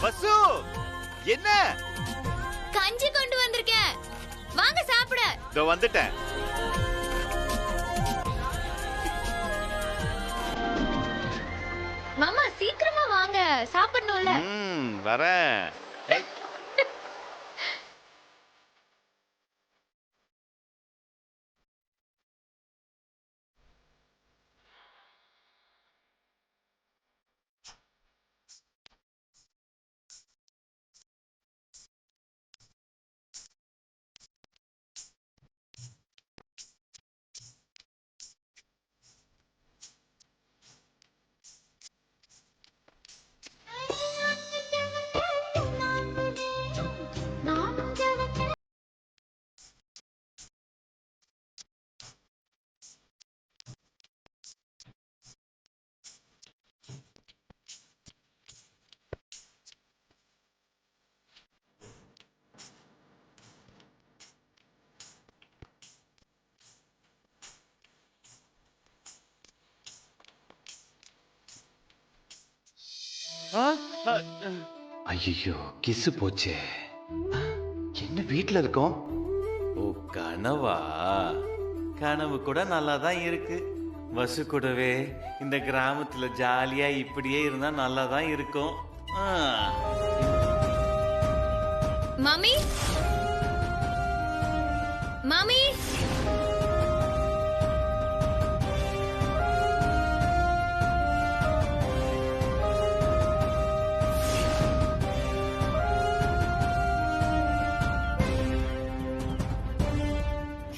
வசு என்ன? கஞ்சி கொண்டு வந்திருக்கேன், வாங்க சாப்பிட. இதோ வந்துட்டேன். மாமா சீக்கிரமா வாங்க, சாப்பிடணும்ல. வரேன். ஐயோ கிசு போச்சே. என்ன வீட்டுல இருக்கோம்? ஓ கனவா? கனவு கூட நல்லா தான் இருக்கு. வசு கூடவே இந்த கிராமத்துல ஜாலியா இப்படியே இருந்தா நல்லா தான் இருக்கும். மாமி, மாமி,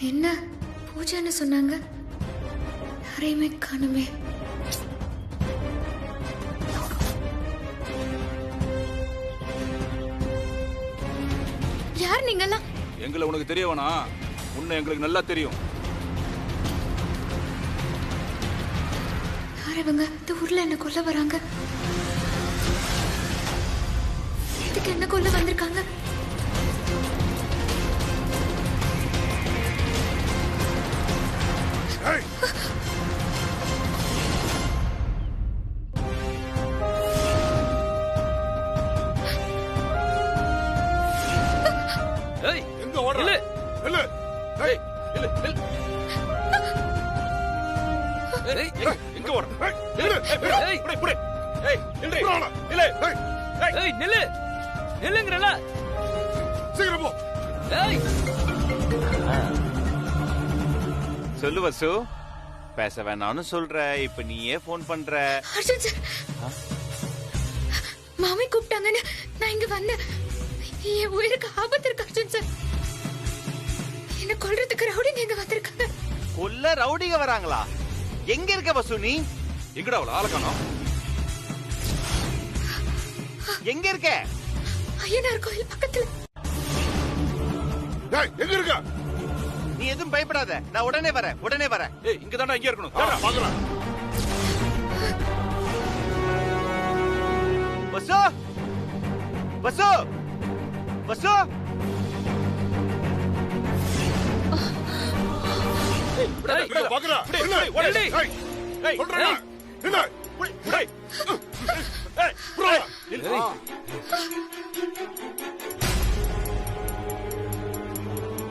என்ன பூஜைன்னு சொன்னாங்க, யாரையுமே காணுமே. யார் நீங்கெல்லாம்? எங்களை உனக்கு தெரியவனா? உன்னை எங்களுக்கு நல்லா தெரியும். யார் இவங்க? இந்த ஊர்ல என்ன கொல்ல வராங்க? இதுக்கு என்ன கொல்ல வந்திருக்காங்க? சொல்லு வசு, பேச வேணாம்னு சொல்ற, இப்ப நீயே போன் பண்ற. அர்ஜுன் சார், மாமி கூப்பிட்டாங்கன்னு நான் இங்க வந்தேன். என் உயிருக்கு ஆபத்து இருக்கு அர்ஜுன் சார். என்ன கொல்றதுக்கு ரவுடிங்க இங்க வந்திருக்காங்க. கொல்ல ரவுடிங்க வராங்களா? எங்க இருக்க வசு நீ? எங்கடா அவள ஆள காணோம்? எங்க இருக்க? ஐயனார் கோயில் பக்கத்துல. எங்க இருக்க? நீ எதுவும் பயப்படாத, நான் உடனே வரேன், உடனே வரேன். ஏய், இங்க தானே இங்க இருக்கணும். பாக்கலாம். வசு, வசு, வசு. பாக்குறா.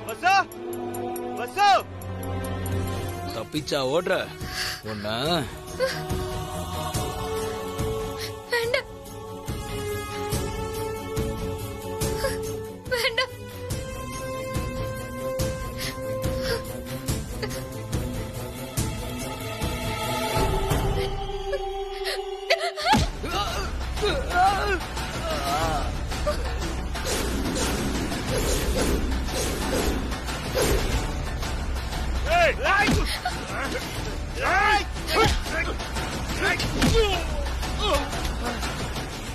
வசு, வசு. தப்பிச்சா ஓடுற ஒண்ணா? வேண்டாம், வேண்டாம்.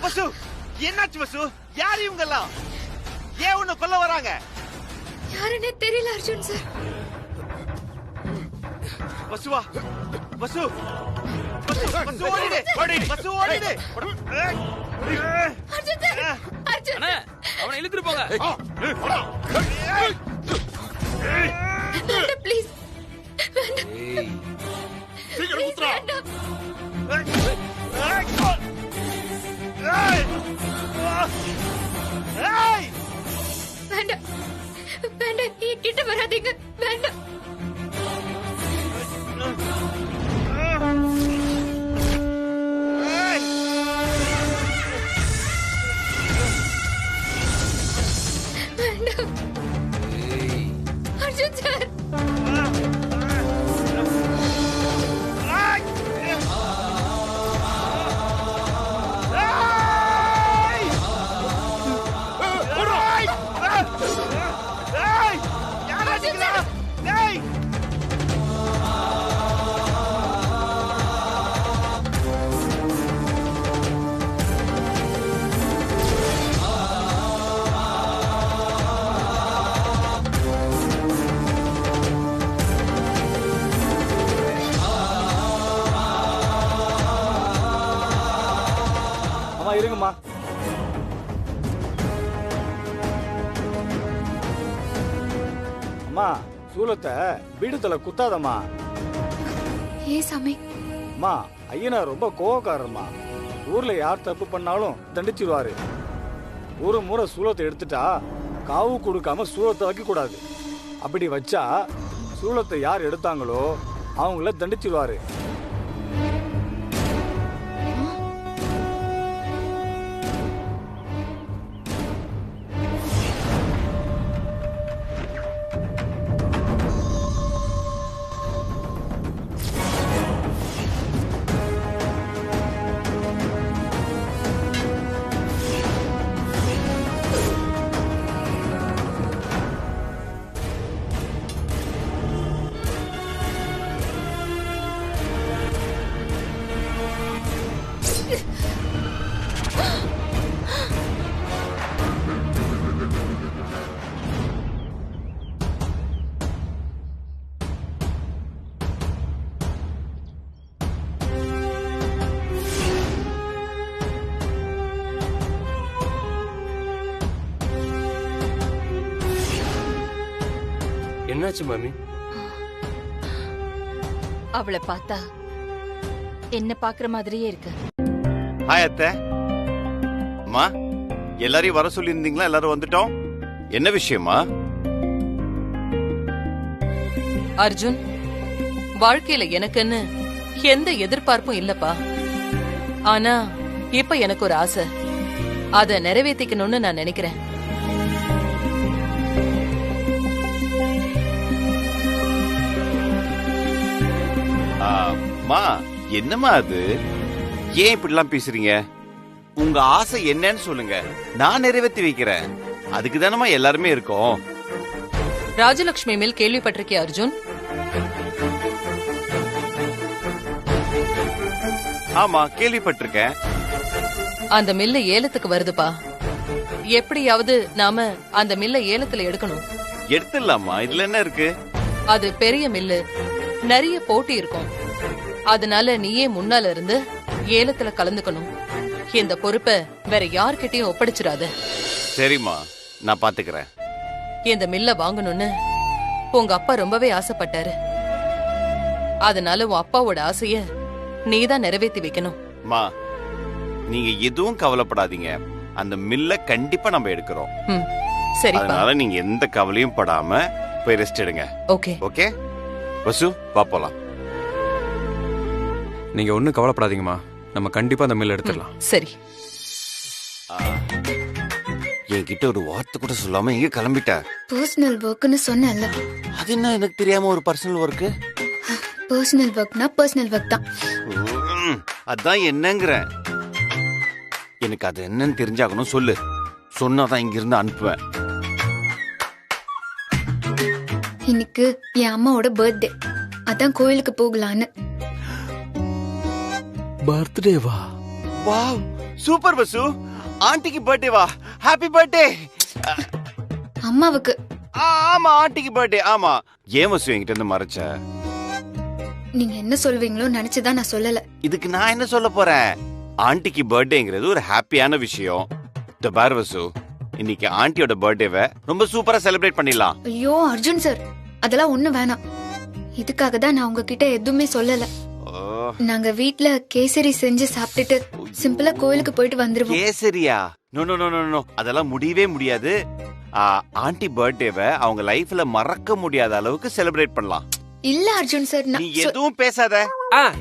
வசு, என்னாச்சு வசு? யார் இவங்கெல்லாம்? ஏன் உன்னை கொல்ல வராங்க? யாருன்னே தெரியல அர்ஜுன் சார். வசுவா, வசு, வசு, வசு ஓடிடு, வசு ஓடிடு. அர்ஜுன் சார், அர்ஜுன். அண்ணா, அவனை இழுத்துட்டு போங்க. வேண்டாம் ப்ளீஸ், வேண்டாம். சீக்கிரம் குத்துறா. வேண்டாம். வேண்டாம் வேண்டாம், என் கிட்ட வராதீங்க, வேண்டாம். வேண்டாம் அர்ஜுன் சார். அம்மா இருங்கம்மா. அம்மா சூலத்தை பீடத்துல குத்தாதம்மா. ஏ சாமி, அம்மா ஐயனா ரொம்ப கோவக்காரம்மா. ஊர்ல யார் தப்பு பண்ணாலும் தண்டிச்சிருவாரு. ஒரு முறை சூலத்தை எடுத்துட்டா காவு கொடுக்காம சூலத்தை வைக்க கூடாது. அப்படி வச்சா சூலத்தை யார் எடுத்தாங்களோ அவங்கள தண்டிச்சிருவாரு. என்னாச்சு மாமி? அவளை பார்த்தா என்ன பாக்குற மாதிரியே இருக்கு. ஹாய் அத்தை. அம்மா எல்லாரையும் வர சொல்லியிருந்தீங்களா? எல்லாரும் வந்துட்டோம். என்ன விஷயமா? அர்ஜுன், வாழ்க்கையில எனக்குன்னு எந்த எதிர்பார்ப்பும் இல்லப்பா. ஆனா இப்ப எனக்கு ஒரு ஆசை, அத நிறைவேற்றிக்கணும்னு நான் நினைக்கிறேன். அம்மா என்னம்மா அது? ஏன் இப்படிலாம் பேசுறீங்க? உங்க ஆசை என்னன்னு சொல்லுங்க, நான் நிறைவேற்றி வைக்கிறேன். அதுக்கு தானம்மா எல்லாருமே இருக்கோம். ராஜலட்சுமி மேல் கேள்விப்பட்டிருக்கிய அர்ஜுன்? ஆமா கேள்விப்பட்டிருக்கேன். அந்த மில்ல ஏலத்துக்கு வருதுப்பா. எப்படியாவது நாம அந்த மில்ல ஏலத்துல எடுக்கணும். எடுத்துடலாமா, இதுல என்ன இருக்கு? அது பெரிய மில்லு, நிறைய போட்டி இருக்கும். அதனால நீயே முன்னால இருந்து ஏலத்துல கலந்துக்கணும். இந்த பொறுப்பை வேற யார்கிட்டயும் ஒப்படைச்சிடாத. சரிம்மா, நான் பாத்துக்கிறேன். இந்த மில்ல வாங்கணும்னு உங்க அப்பா ரொம்பவே ஆசைப்பட்டாரு. அதனால உன் அப்பாவோட ஆசைய நீதான் நிறைவேற்றி வைக்கணும். மா நீங்க எதுவும் கவலைப்படாதீங்க. அந்த மில்ல கண்டிப்பா நம்ம எடுக்கிறோம். சரிப்பா. அதனால நீங்க எந்த கவலையும் படாம போய் ரெஸ்ட் எடுங்க. ஓகே ஓகே வசு, வா போலாம். நீங்க ஒண்ணும் கவலைப்படாதீங்கம்மா, நம்ம கண்டிப்பா அந்த மில் எடுத்துடலாம். சரி. என்கிட்ட ஒரு வார்த்தை கூட சொல்லாம எங்க கிளம்பிட்ட? பர்சனல் ஒர்க்னு சொன்னேன்ல. அது என்ன எனக்கு தெரியாம ஒரு பர்சனல் ஒர்க்? பர்சனல் ஒர்க்னா பர்சனல் ஒர்க் தான். அதான் என்னங்கிறேன். எனக்கு அது என்னன்னு தெரிஞ்சாகணும். சொல்லு, சொன்னாதான் இங்க இருந்து அனுப்புவேன். இன்னைக்கு என் அம்மாவோட பர்த்டே, அதான் கோயிலுக்கு போகலான்னு. பர்த்டேவா? வாவ், சூப்பர் வசு. ஆண்டிக்கு பர்த்டே வா. Happy birthday. அம்மாவுக்கு. ஆமா ஆண்டிக்கு பர்த்டே. ஆமா. ஏன் வசு என்கிட்ட இருந்து மறைச்ச? நீங்க என்ன சொல்வீங்களோ நினைச்சுதான் நான் சொல்லல. இதுக்கு நான் என்ன சொல்ல போறேன்? ஆண்டிக்கு பர்த்டேங்கிறது ஒரு ஹாப்பியான விஷயம். த பார் வசு, இன்னைக்கு ஆண்டியோட பர்த்டேவை ரொம்ப சூப்பரா செலிப்ரேட் பண்ணிடலாம். ஐயோ அர்ஜுன் சார், அதெல்லாம் ஒண்ணு வேணாம். இதுக்காக தான் நான் உங்ககிட்ட எதுவுமே சொல்லல. நாங்க வீட்ல கேசரி செஞ்சு சாப்பிட்டுட்டு சிம்பிளா கோயிலுக்கு போயிட்டு வந்துருவோம். கேசரியா? No no no no no அதெல்லாம் முடியவே முடியாது. ஆண்டி பர்த்டேவை அவங்க லைஃப்ல மறக்க முடியாத அளவுக்கு செலிப்ரேட் பண்ணலாம். இல்ல அர்ஜுன் சார், நீ எதுவும் பேசாத.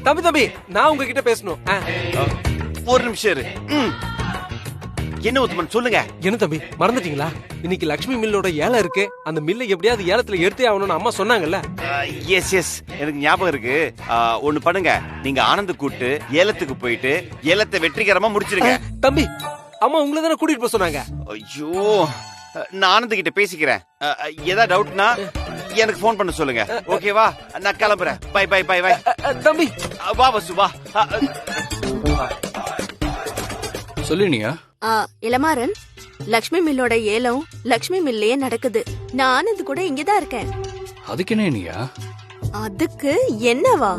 தம்பி நான் உங்ககிட்ட பேசணும். ஒரு நிமிஷம் இரு. என்ன உத்தமன் சொல்லுங்க. என்ன தம்பி மறந்துட்டீங்களா? இன்னைக்கு லட்சுமி மில்லோட ஏலம் இருக்கு. அந்த மில்லை எப்படியாவது ஏலத்துல எடுத்தே ஆகணும்னு அம்மா சொன்னாங்கல்ல. எஸ் எஸ் எனக்கு ஞாபகம் இருக்கு. ஒண்ணு பண்ணுங்க, நீங்க ஆனந்த் கூட்டு ஏலத்துக்கு போயிட்டு ஏலத்தை வெற்றிகரமா முடிச்சிருங்க. தம்பி அம்மா உங்களை தானே கூட்டிட்டு போக சொன்னாங்க. ஐயோ நான் ஆனந்த் கிட்ட பேசிக்கிறேன். ஏதாவது டவுட்னா எனக்கு போன் பண்ண சொல்லுங்க. ஓகேவா? நான் கிளம்புறேன். Bye bye bye bye. தம்பி வா வசு வா. சொல்லினியா? இளமாறன், லக்ஷ்மி மில்லோட ஏலம் லக்ஷ்மி மில்லையே நடக்குது. நான் ஆனந்த் கூட இங்கதான் இருக்கேன். அதுக்கு என்ன நீயா? அதுக்கு என்னவா?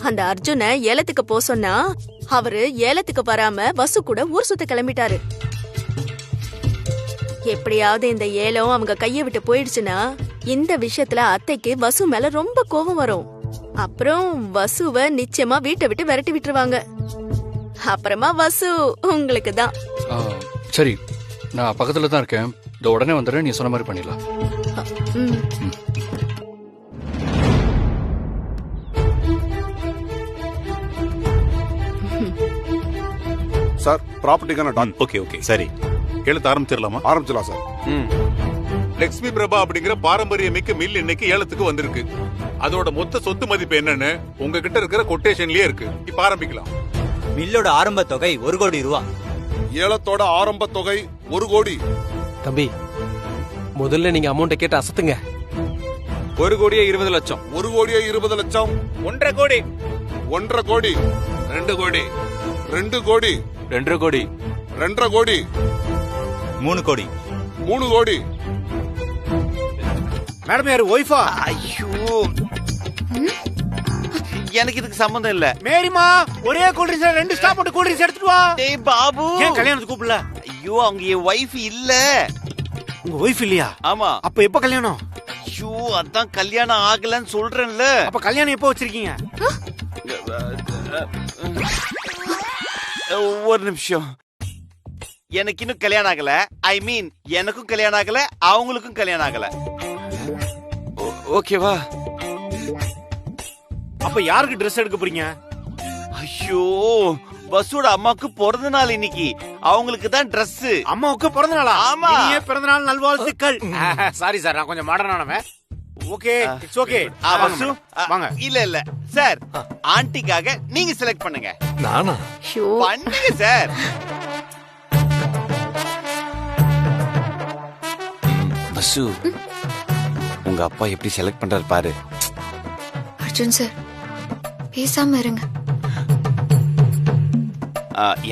அந்த அர்ஜுன ஏலத்துக்கு போ சொன்னா அவரு ஏலத்துக்கு வராம வசு கூட ஊர் சுத்த கிளம்பிட்டாரு. எப்படியாவது இந்த ஏலம் அவங்க கைய விட்டு போயிடுச்சுன்னா இந்த விஷயத்துல அத்தைக்கு வசு மேல ரொம்ப கோபம் வரும். அப்புறம் வசுவ நிச்சயமா வீட்டை விட்டு விரட்டி விட்டுருவாங்க. அப்புறமா வசு உங்களுக்கு தான். சரி, நான் பக்கத்துல தான் இருக்கேன். இந்த உடனே வந்துடுறேன். நீ சொன்ன மாதிரி பண்ணிடலாம். சார் ப்ராப்பர்ட்டிக்கான டான். ஓகே ஓகே சரி, எழுத்து ஆரம்பிச்சிடலாமா? ஆரம்பிச்சிடலாம் சார். லட்சுமி பிரபா அப்படிங்கிற பாரம்பரியமிக்க மில் இன்னைக்கு ஏலத்துக்கு வந்திருக்கு. அதோட மொத்த சொத்து மதிப்பு என்னன்னு உங்ககிட்ட இருக்கிற கொட்டேஷன்லயே இருக்கு. இப்ப ஆரம்பிக்கலாம். மில்லோட ஆரம்ப தொகை 1 கோடி ரூபா. ஏலத்தோட ஆரம்ப தொகை 1 கோடி. தம்பி முதல்ல நீங்க அமௌண்ட்டை கேட்டு அசத்துங்க. 1 கோடியே 20 லட்சம். 1 கோடியே 20 லட்சம். 1.5 கோடி. 1.5 கோடி. 2 கோடி. 2 கோடி. 2.5 கோடி. 2.5 கோடி. 3 கோடி. 3 கோடி. மேடம் யாரு ஒய்ஃபா? ஐயோ எனக்கு இதுக்கு சம்பந்தம் இல்ல. மேரிமா ஒரே கூல் ட்ரிங்க்ஸ் 2 ஸ்டாப் போட்டு கூல் ட்ரிங்க்ஸ் எடுத்துட்டு வா. டேய் பாபு, ஏன் கல்யாணத்துக்கு கூப்பிடல? ஐயோ அவங்க என் வைஃப் இல்ல. உங்க ஒய்ஃப் இல்லையா? ஆமா. அப்ப எப்ப கல்யாணம்? ஐயோ அதான் கல்யாணம் ஆகலன்னு சொல்றேன்ல. அப்ப கல்யாணம் எப்போ வச்சிருக்கீங்க? ஒரு நிமிஷம். எனக்கு இன்னும் கல்யாணம் ஆகல. ஐ மீன் எனக்கும் கல்யாணம் ஆகல, அவங்களுக்கும் கல்யாணம் ஆகல. ஓகேவா? அப்ப யாருக்கு ட்ரெஸ் எடுக்க போறீங்க? ஐயோ வசுவோட அம்மாவுக்கு பிறந்த நாள் இன்னைக்கு. அவங்களுக்கு தான் Dress. அம்மாவுக்கு பிறந்த நாளா? ஆமா. இனிய பிறந்த நாள் நல்வாழ்த்துக்கள். சாரி சார், நான் கொஞ்சம் மாடர்னானவன். Okay it's okay. வசு வாங்க. இல்ல இல்ல சார், ஆன்ட்டிக்காக நீங்க செலக்ட் பண்ணுங்க. நானா? பண்ணுங்க சார். வசு உங்க அப்பா எப்படி செலக்ட் பண்றாரு பாரு. அர்ஜுன் சார் பேசாம இருங்க.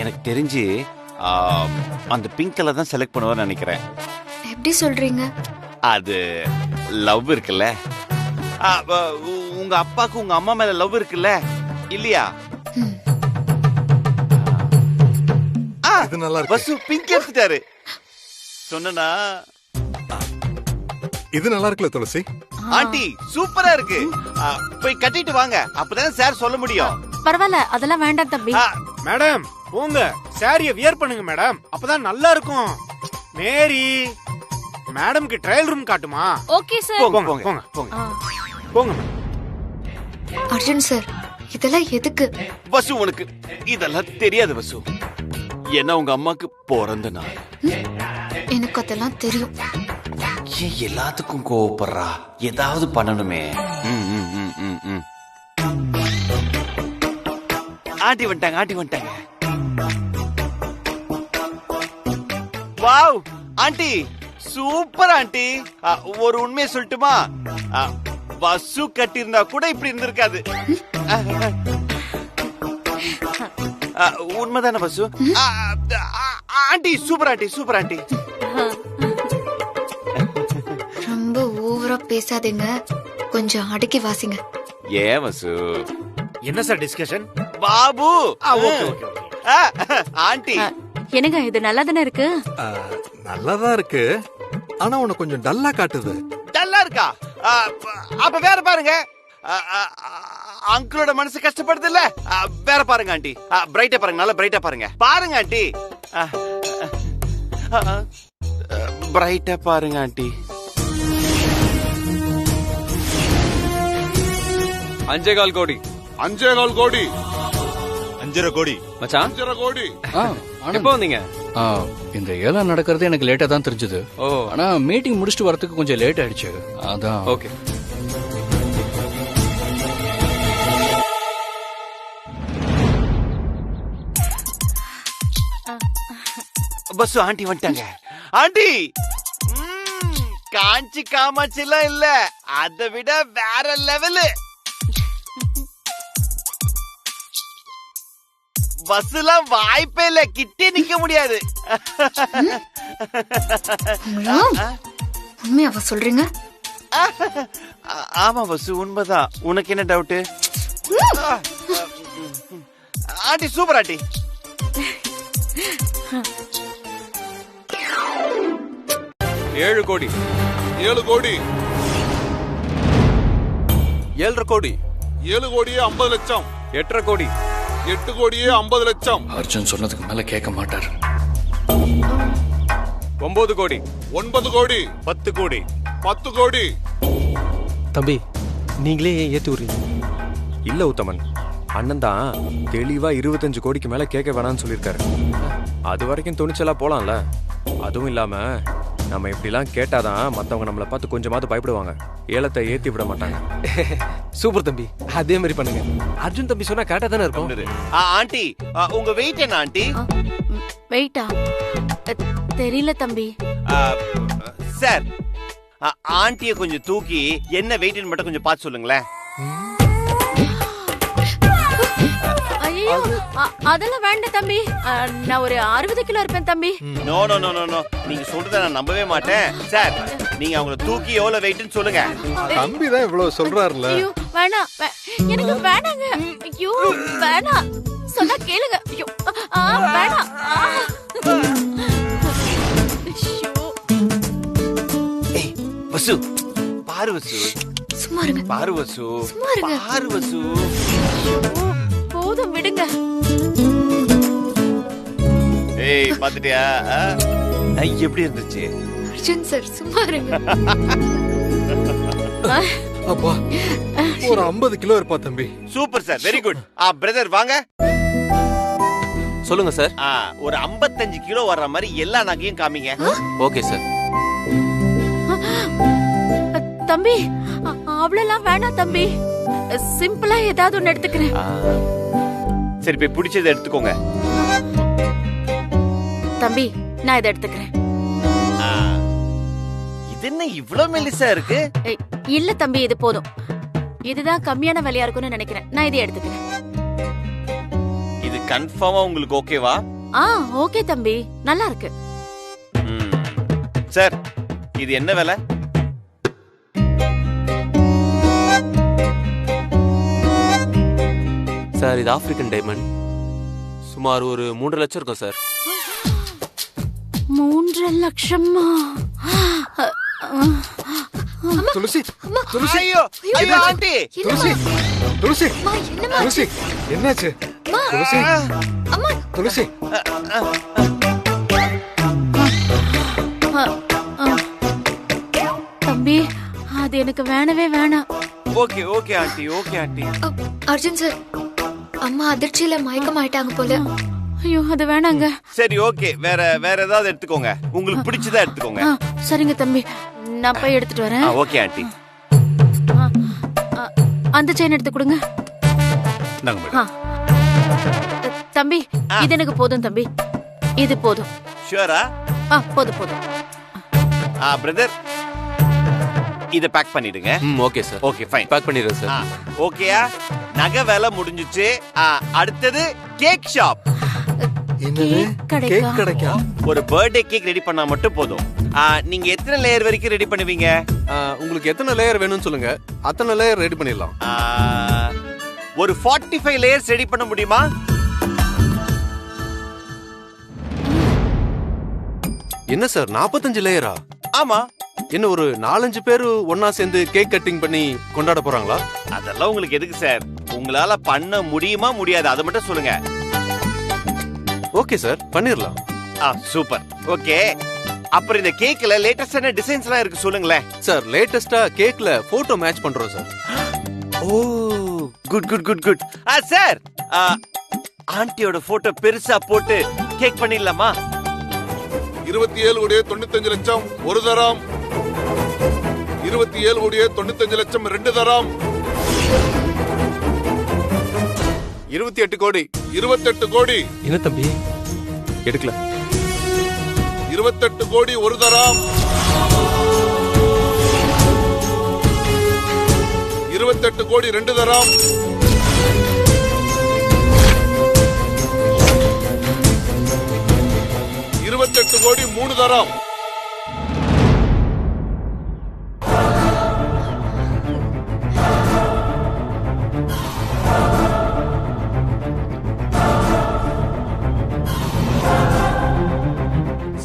எனக்கு தெரிஞ்சு அந்த பிங்க் கலர் தான் செலக்ட் பண்ணுவான்னு நினைக்கிறேன். எப்படி சொல்றீங்க? அது லவ் இருக்குல்ல. உங்க அப்பாக்கு உங்க அம்மா மேல லவ் இருக்குல்ல இல்லையா? இது நல்லா இருக்கு. வசு பிங்க் எடுத்துட்டாரு. சொன்னா இது நல்லா இருக்குல்ல துளசி? ஆண்டி சூப்பரா இருக்கு. போய் கட்டிட்டு வாங்க, அப்பதானே சார் சொல்ல முடியும். பரவாயில்ல, அதெல்லாம் வேண்டாம் தம்பி. மேடம் போங்க, சாரிய வியர் பண்ணுங்க மேடம், அப்பதான் நல்லா இருக்கும். மேரி மேடம்க்கு ட்ரையல் ரூம் காட்டுமா? Okay sir. போங்க போங்க போங்க. போங்க போங்க. அர்ஜுன் சார் இதெல்லாம் எதுக்கு? வசு உனக்கு இதெல்லாம் தெரியாது வசு. ஏன்னா உங்க அம்மாக்கு பிறந்த நாள். எனக்கு அதெல்லாம் தெரியும். ஏன் எல்லாத்துக்கும் கோவப்படுறா? ஏதாவது பண்ணணுமே. ஆண்டி வந்துட்டாங்க, ஆண்டி வந்துட்டாங்க. Wow aunty super aunty. ஒரு உண்மையை சொல்லட்டுமா? வசு கட்டியிருந்தா கூட இப்படி இருந்திருக்காது. உண்மைதானே Vasu? Aunty super aunty, super aunty. ரொம்ப ஓவரா பேசாதீங்க, கொஞ்சம் அடக்கி வாசிங்க. ஏன் வசு? என்ன sir discussion? Babu okay okay. Aunty என்னங்க இது நல்லா தானே இருக்கு? நல்லாதான் இருக்கு, ஆனா உனக்கு கொஞ்சம் டல்லா காட்டுது. டல்லா இருக்கா? அப்ப வேற பாருங்க. அங்கிளோட மனசு கஷ்டப்படுது இல்ல? வேற பாருங்க ஆண்டி. பிரைட்டா பாருங்க, நல்லா பிரைட்டா பாருங்க. பாருங்க ஆண்டி. பிரைட்டா பாருங்க ஆண்டி. 5.25 கோடி. 5.25 கோடி. 5.5 கோடி. மச்சான் 5.5 கோடி. எப்போ வந்தீங்க? இந்த ஏலம் நடக்கிறது எனக்கு லேட்டா தான் தெரிஞ்சது. ஆனா மீட்டிங் முடிச்சுட்டு வரதுக்கு கொஞ்சம் லேட் ஆயிடுச்சு. அதான். ஓகே. பஸ் ஆண்டி வந்துட்டாங்க. ஆண்டி காஞ்சி காமாட்சி எல்லாம் இல்ல, அதை விட வேற லெவலு. பஸ் எல்லாம் வாய்ப்பே இல்ல, கிட்டே நிக்க முடியாது. உண்மையாவா சொல்றீங்க? ஆமா பஸ், உண்மைதான். உனக்கு என்ன டவுட்? Aunty super aunty. 7 கோடி. 7 கோடி. 7.5 கோடி. 7 கோடியே 50 லட்சம். 8.5 கோடி. 8 கோடியே 50 லட்சம். அர்ஜுன் சொன்னதுக்கு மேல கேட்க மாட்டார். 9 கோடி. 9 கோடி. 10 கோடி. 10 கோடி. தம்பி, நீங்களே ஏன் ஏத்தி விடுறீங்க? இல்ல உத்தமன், அண்ணன் தான் தெளிவா 25 கோடிக்கு மேல கேட்க வேணாம்னு சொல்லியிருக்காரு. அது வரைக்கும் துணிச்சலா போலாம்ல. அதுவும் இல்லாம நம்ம இப்படிலாம் கேட்டாதான் மத்தவங்க நம்மளை பார்த்து கொஞ்சமாவது பயப்படுவாங்க, ஏலத்தை ஏத்தி விட மாட்டாங்க. சூப்பர் தம்பி, அதே மாதிரி பண்ணுங்க. அர்ஜுன் தம்பி சொன்னா கரெக்டா தானே இருக்கும். ஆண்டி உங்க வெயிட் என்ன ஆண்டி? வெயிட்டா தெரியல தம்பி. சார், ஆண்டிய கொஞ்சம் தூக்கி என்ன வெயிட்னு மட்டும் கொஞ்சம் பார்த்து சொல்லுங்களேன். ஐயோ, அதெல்லாம் வேண்டாம் தம்பி. நான் ஒரு 60 கிலோ இருப்பேன் தம்பி. No no no no no, நீங்க சொல்றத நான் நம்பவே மாட்டேன். சார், நீங்க அவங்கள தூக்கி எவ்வளவு வெயிட்னு சொல்லுங்க. தம்பி தான் இவ்வளவு சொல்றாருல. ஐயோ வேணாம், எனக்கு வேணாங்க. ஐயோ வேணாம், சொன்னா கேளுங்க. ஐயோ வேணாம். ஏய் வசு, பாரு வசு, சும்மா இருங்க. பாரு வசு, சும்மா இருங்க. பாரு வசு. போதும் விடுங்க. ஏய் பாத்துட்டியா எப்படி இருந்துச்சு? அர்ஜுன் சார் சும்மா இருங்க. அப்பா, ஒரு 50 கிலோ இருப்பா தம்பி. Super sir, very good. Brother வாங்க. சொல்லுங்க சார். ஒரு 55 கிலோ வர்ற மாதிரி எல்லா நகையும் காமிங்க. Okay sir. தம்பி, அவ்வளவுலாம் வேணாம் தம்பி. சிம்பிளா ஏதாவது ஒன்னு எடுத்துக்கிறேன். சரி, போய் பிடிச்சதை எடுத்துக்கோங்க. தம்பி, நான் இதை எடுத்துக்கிறேன். இது என்ன இவ்வளவு மெலிசா இருக்கு? இல்ல தம்பி, இது போதும். இதுதான் கம்மியான விலையா இருக்கும்னு நினைக்கிறேன். நான் இதை எடுத்துக்கிறேன். இது கன்ஃபார்மா உங்களுக்கு ஓகேவா? ஓகே தம்பி, நல்லா இருக்கு. சார், இது என்ன விலை? சார், இது ஆப்பிரிக்கன் டைமண்ட். சுமார் ஒரு 3 லட்சம் இருக்கும் சார். 3 லட்சமா? துளசி, துளசி, ஐயோ ஐயோ ஆண்டி, துளசி, துளசி, துளசி, என்னாச்சு? துளசி, அம்மா, துளசி. தம்பி, அது எனக்கு வேணவே வேணாம். Okay okay aunty, okay aunty. Arjun sir, அம்மா அதிர்ச்சியில மயக்கம் ஆயிட்டாங்க போல. ஐயோ, அது வேணாங்க. சரி, ஓகே, வேற ஏதாவது எடுத்துக்கோங்க. உங்களுக்கு பிடிச்சதா எடுத்துக்கோங்க. சரிங்க தம்பி, நான் போய் எடுத்துட்டு வரேன். Okay aunty. அந்த செயின் எடுத்து கொடுங்க. தம்பி, இது எனக்கு போதும் தம்பி. இது போதும். ஷூரா? போதும் போதும். பிரதர், இத பேக் பண்ணிடுங்க. Okay sir. Okay fine, pack பண்ணிடுறேன் சார். ஓகேயா? நகை வேலை முடிஞ்சிச்சு. அடுத்தது கேக் ஷாப். என்னது? கேக் கடைக்கா? ஒரு பர்த்டே கேக் ரெடி பண்ணா மட்டும் போதும். நீங்க எத்தனை லேயர் வரைக்கும் ரெடி பண்ணுவீங்க? உங்களுக்கு எத்தனை லேயர் வேணும்னு சொல்லுங்க, அத்தனை லேயர் ரெடி பண்ணிடலாம். ஒரு 45 லேயர்ஸ் ரெடி பண்ண முடியுமா? என்ன சார், 45 லேயரா? ஆமா. என்ன, ஒரு 4-5 பேரு ஒன்னா சேர்ந்து கேக் கட்டிங் பண்ணி கொண்டாட போறாங்களா? அதெல்லாம் உங்களுக்கு எதுக்கு சார்? உங்களால பண்ண முடியுமா முடியாது, அதை மட்டும் சொல்லுங்க. ஓகே சார், பண்ணிரலாம். சூப்பர். ஓகே, அப்புறம் இந்த கேக்ல லேட்டஸ்டான டிசைன்ஸ்லாம் இருக்கு, சொல்லுங்களேன். சார் லேட்டஸ்டா கேக்ல போட்டோ மேட்ச் பண்றோம் sir. Oh, good good good good. Sir, ஆண்டியோட போட்டோ பெருசா போட்டு கேக் பண்ணிடலாமா? 27,95,00,000 ஒரு தரம், 27,95,00,000 2 தரம், 28 கோடி. 28 கோடி. என்ன தம்பி எடுக்கல? 28 கோடி ஒரு தரம், 28 கோடி 2 தரம், 28 கோடி 3 தரம்.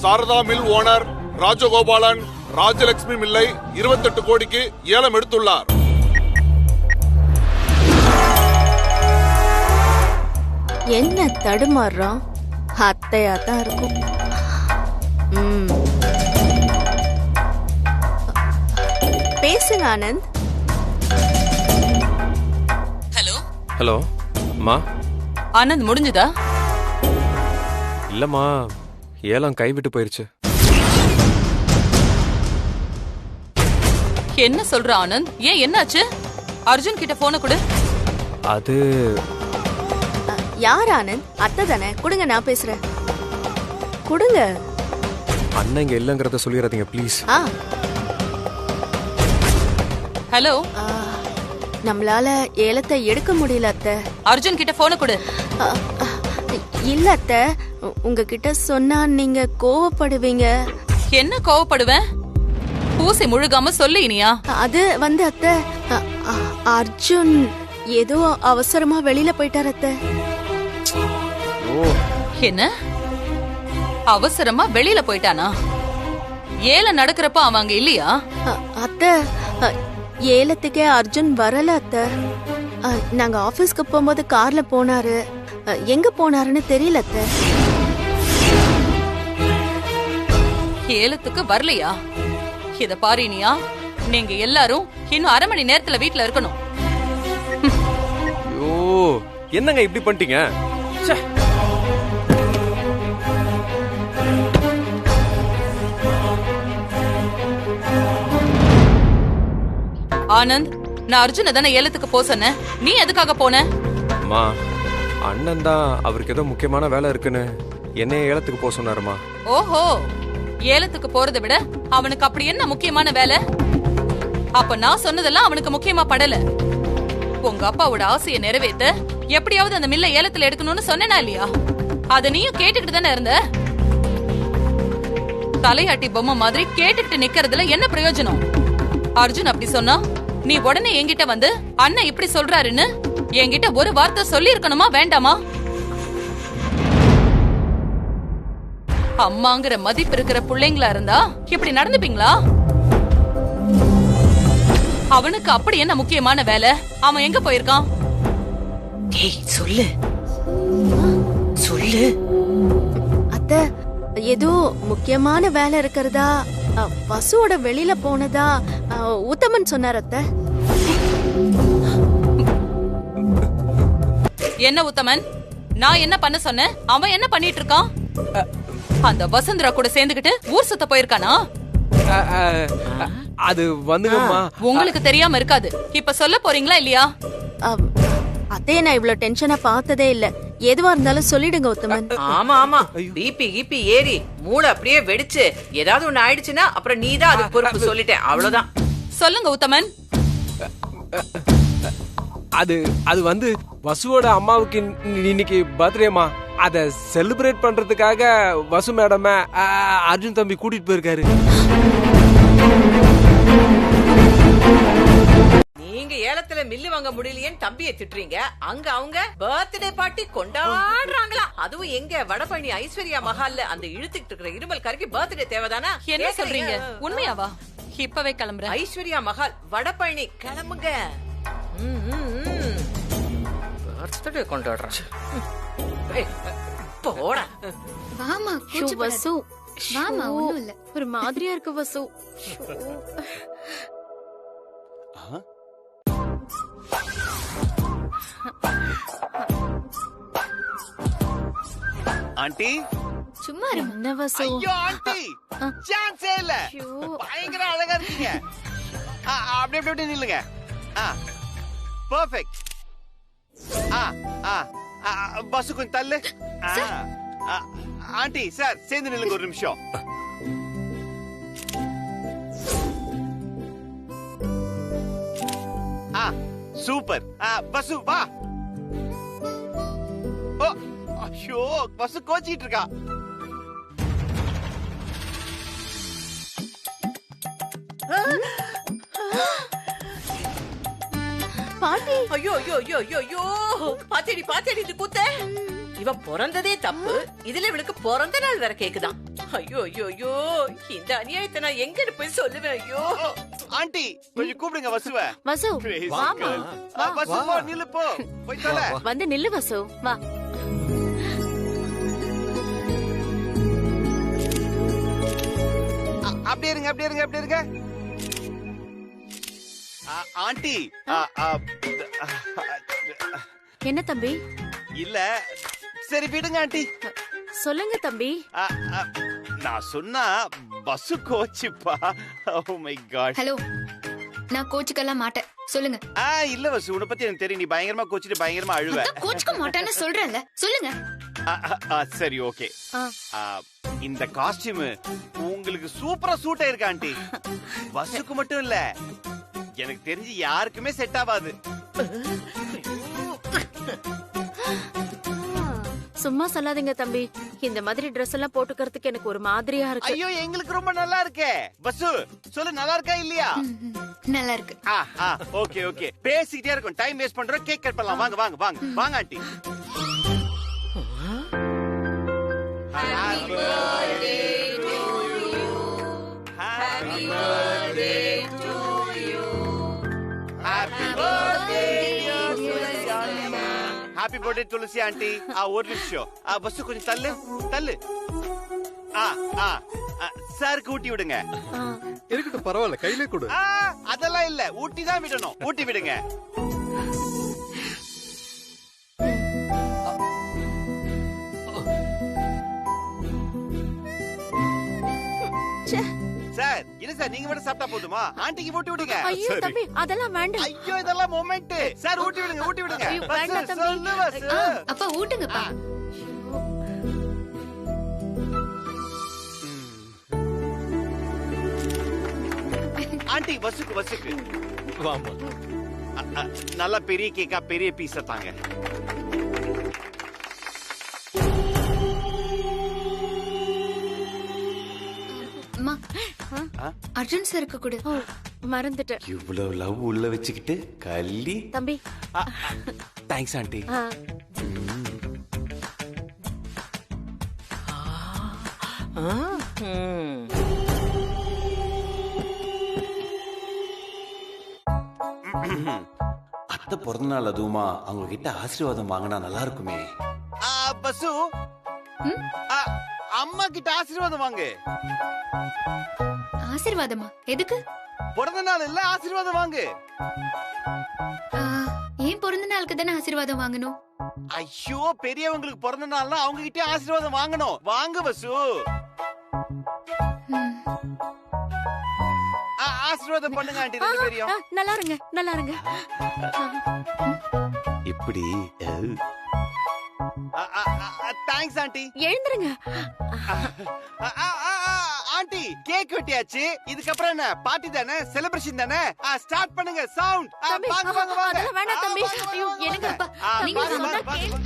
சாரதா மில் ஓனர் ராஜகோபாலன் ராஜலட்சுமி மில்லை 28 கோடிக்கு ஏலம் எடுத்துள்ளார். என்ன தடுமாறுறான்? அத்தையா தான் இருக்கும். பேசுங்க ஆனந்த். ஹலோ ஹலோ அம்மா. ஆனந்த், முடிஞ்சுதா? இல்லம்மா, ஏலம் கைவிட்டு போயிருச்சு. என்ன சொல்ற ஆனந்த்? ஏன், என்னாச்சு? அர்ஜுன் கிட்ட போன கொடு. அது யார் ஆனந்த்? அத்தை தானே, கொடுங்க, நான் பேசுறேன். கொடுங்க. அண்ணன் இங்க இல்லங்கறத சொல்லிராதீங்க ப்ளீஸ். ஹலோ, நம்மளால ஏலத்தை எடுக்க முடியல அத்தை. அர்ஜுன் கிட்ட போன கொடு. இல்ல அத்தை, உங்ககிட்ட சொன்னா நீங்க கோவப்படுவீங்க. என்ன கோவப்படுவேன்? பூசி முழுகாம சொல்லு இனியா. அது வந்து அத்தை, அர்ஜுன் ஏதோ அவசரமா வெளியில போயிட்டார் அத்தை. என்ன அவசரமா வெளியில போயிட்டானா? ஏலம் நடக்கிறப்ப அவன் அங்க இல்லையா? அத்தை, ஏலத்துக்கே அர்ஜுன் வரல அத்தை. நாங்க ஆபீஸ்க்கு போகும்போது கார்ல போனாரு. எங்க போனாருன்னு தெரியல அத்தை. ஏலத்துக்கு வரலையா? இத பாரு இனியா, நீங்க எல்லாரும் இன்னும் 1/2 மணி நேரத்துல வீட்டுல இருக்கணும். ஐயோ, என்னங்க இப்படி பண்ணிட்டீங்க? ஆனந்த், நான் அர்ஜுன தானே ஏலத்துக்கு போ சொன்னேன். நீ எதுக்காக போன? அம்மா, அண்ணன் தான் அவருக்கு ஏதோ முக்கியமான வேலை இருக்குன்னு என்னைய ஏலத்துக்கு போக சொன்னாருமா. ஓஹோ, ஏலத்துக்கு போறதை விட அவனுக்கு அப்படி என்ன முக்கியமான வேலை? அப்ப நான் சொன்னதெல்லாம் அவனுக்கு முக்கியமா படல. உங்க அப்பாவோட ஆசையை நிறைவேத்த எப்படியாவது அந்த மில்ல ஏலத்துல எடுக்கணும்னு சொன்னேனா இல்லையா? அத நீயும் கேட்டுக்கிட்டு தானே இருந்த. தலையாட்டி பொம்மை மாதிரி கேட்டுக்கிட்டு நிக்கிறதுல என்ன பிரயோஜனம்? அர்ஜுன் அப்படி சொன்னா நீ உடனே என்கிட்ட வந்து அண்ணன் இப்படி சொல்றாருன்னு என்கிட்ட ஒரு வார்த்தை சொல்லி இருக்கணுமா வேண்டாமா? அம்மாங்கிற மதிப்பு இருக்கிற பிள்ளைங்களா இருந்தா இப்படி நடந்துப்பீங்களா? அவனுக்கு அப்படி என்ன முக்கியமான வேலை? அவன் எங்க போயிருக்கான்? சொல்லு சொல்லு. அத்தை, ஏதோ முக்கியமான வேலை இருக்கிறதா வசுவோட வெளியில போனதா உத்தமன் சொன்னார் அத்தை. என்ன உத்தமன்? நான் என்ன பண்ண சொன்னேன்? அவன் என்ன பண்ணிட்டு இருக்கான்? அந்த வசுந்தரா கூட சேர்ந்துகிட்டு ஊர் சுத்த போயிருக்கானா? அது வந்துங்கம்மா, உங்களுக்கு தெரியாம இருக்காது. இப்ப சொல்ல போறீங்களா இல்லையா? அதே நான் இவ்வளவு டென்ஷனா பார்த்ததே இல்ல. எதுவா இருந்தாலும் சொல்லிடுங்க உத்தமன். ஆமா ஆமா, பிபி ஏறி மூளை அப்படியே வெடிச்சு ஏதாவது ஒண்ணு ஆயிடுச்சுன்னா அப்புறம் நீதான் அது பொறுப்பு. சொல்லிட்டேன், அவ்வளவுதான். சொல்லுங்க உத்தமன். அது வந்து வசுவோட அம்மாவுக்கு இன்னைக்கு பர்த்டேமா. அத செலிப்ரேட் பண்றதுக்காக வசு மேடம் அர்ஜுன் தம்பி கூட்டிட்டு போயிருக்காரு. நீங்க ஏலத்துல மில்லு வாங்க முடியலையேன்னு தம்பியை திட்டுறீங்க. அங்க அவங்க பர்த்டே பார்ட்டி கொண்டாடுறாங்களா? அதுவும் எங்க வடபழனி ஐஸ்வர்யா மஹால்ல அந்த இழுத்துக்கிட்டு இருக்கிற இருமல் கரைக்கு பர்த்டே தேவைதானா? என்ன சொல்றீங்க? உண்மையாவா? இப்பவே கிளம்புறேன். ஐஸ்வர்யா மஹால் வடபழனி, கிளம்புங்க. பர்த்டே கொண்டாடுறாங்க. போடா. வாமா ஷோ, வசு வாமா, ஷோ, ஒண்ணும் இல்ல. ஒரு மாதிரியா இருக்கு வசு. ஷோ. ஆண்டி சும்மா இருமா. என்ன வசு? ஐயோ ஆண்டி சான்ஸே இல்ல. பயங்கர அழகா இருக்கீங்க. அப்படியே அப்படியே நில்லுங்க. பெர்ஃபெக்ட். பஸ் கொஞ்சம் தள்ளு. ஆண்டி சார் சேர்ந்து நில்லுங்க ஒரு நிமிஷம். சூப்பர். பஸ் வா. ஓ ஐயோ பஸ் கோச்சிட்டு இருக்கா. பாட்டி, ஐயோ ஐயோ ஐயோ ஐயோ ஐயோ, பாத்தேடி பாத்தேடி இது கூத்த. இவ பிறந்ததே தப்பு, இதுல இவளுக்கு பிறந்த நாள் வேற கேக்குதான். ஐயோ ஐயோ ஐயோ, இந்த அநியாயத்தை நான் எங்க போய் சொல்லுவேன். ஐயோ ஆண்டி கொஞ்சம் கூப்பிடுங்க வசுவ. வசு வாமா. வசு போ, நில்லு போ. போய் தொலை. வந்து நில்லு வசு, வா. அப்படியே இருங்க அப்படியே இருங்க அப்படியே இருங்க. ஆண்டி என்ன தம்பி? இல்ல சரி விடுங்க ஆண்டி. சொல்லுங்க தம்பி. நான் சொன்னா பஸ் கோச்சுப்பா. Oh my god. ஹலோ, நான் கோச்சுக்கெல்லாம் மாட்டேன். சொல்லுங்க. இல்ல வசு, உன்னை பத்தி எனக்கு தெரியும். நீ பயங்கரமா கோச்சிட்டு பயங்கரமா அழுவ. கோச்சுக்க மாட்டேன்னு சொல்றேன்ல, சொல்லுங்க. சரி ஓகே. இந்த காஸ்டியூம் உங்களுக்கு சூப்பரா சூட் ஆயிருக்கு ஆண்டி. பஸ்ஸுக்கு மட்டும் இல்ல, எனக்கு தெரிஞ்சு யாருக்குமே செட் ஆகாது. சும்மா சொல்லாதீங்க தம்பி. இந்த மாதிரி Dress எல்லாம் போட்டுக்கிறதுக்கு எனக்கு ஒரு மாதிரியா இருக்கு. ஐயோ எங்களுக்கு ரொம்ப நல்லா இருக்கே. பஸ்ஸு சொல்லு, நல்லா இருக்கா இல்லையா? நல்லா இருக்கு. Okay okay. பேசிக்கிட்டே இருக்கும், டைம் வேஸ்ட் பண்றோம். கேக் கட் பண்ணலாம். வாங்க வாங்க வாங்க வாங்க aunty. Happy birthday to you. Happy birthday to you. Happy birthday Happy birthday Thulasi aunty. ஒரு நிமிஷம். பஸ் கொஞ்சம் தள்ளு தள்ளு. சாருக்கு ஊட்டி விடுங்க. இருக்கட்டும், பரவாயில்ல, கையிலே கொடு. அதெல்லாம் இல்ல, ஊட்டி தான் விடணும். ஊட்டி விடுங்க. சார் இது சார், நீங்க மட்டும் சாப்பிட்டா போதுமா? ஆண்டிக்கு ஊட்டி விடுங்க. ஐயோ தம்பி, அதெல்லாம் வேண்டாம். ஐயோ இதெல்லாம் மொமெண்ட். சார் ஊட்டி விடுங்க ஊட்டி விடுங்க. வேண்டாம் தம்பி. சொல்லு பஸ். அப்பா ஊட்டுங்கப்பா. ஆண்டி பஸ்ஸுக்கு பஸ்ஸுக்கு வாமா. நல்லா பெரிய கேக்கா பெரிய பீஸா தாங்க. அம்மா, அர்ஜுன் சாருக்கு கொடு. மறந்துட்டேன். இவ்வளவு லவ் உள்ள வச்சுக்கிட்டு கள்ளி. தம்பி தேங்க்ஸ் ஆண்டி. அத்தை பிறந்த நாள் அதுவுமா, அவங்க கிட்ட ஆசீர்வாதம் வாங்கினா நல்லா இருக்குமே. பசு அம்மா கிட்ட ஆசீர்வாதம் வாங்கு. ஆசீர்வாதமா? எதுக்கு? பிறந்த நாள் இல்ல, ஆசீர்வாதம் வாங்கு. ஏன் பிறந்த நாளுக்கு தானே ஆசீர்வாதம் வாங்கணும்? ஐயோ பெரியவங்களுக்கு பிறந்த நாள்னா அவங்க கிட்ட ஆசீர்வாதம் வாங்கணும். வாங்க பசு. ஆசீர்வாதம் பண்ணுங்க ஆண்டி ரெண்டு பேரையும். நல்லா இருங்க நல்லா இருங்க. இப்படி தேங்க்ஸ் ஆண்டி. எழுந்துருங்க. ஆண்டி கேக் வெட்டியாச்சு. இதுக்கப்புறம் என்ன, பார்ட்டி தானே, செலிப்ரேஷன் தானே. ஸ்டார்ட் பண்ணுங்க. சவுண்ட். வாங்க வாங்க வாங்க. அதெல்லாம் வேண்டாம் தம்பி. ஐயோ எனக்குப்பா. நீங்க சொன்னா கேளு.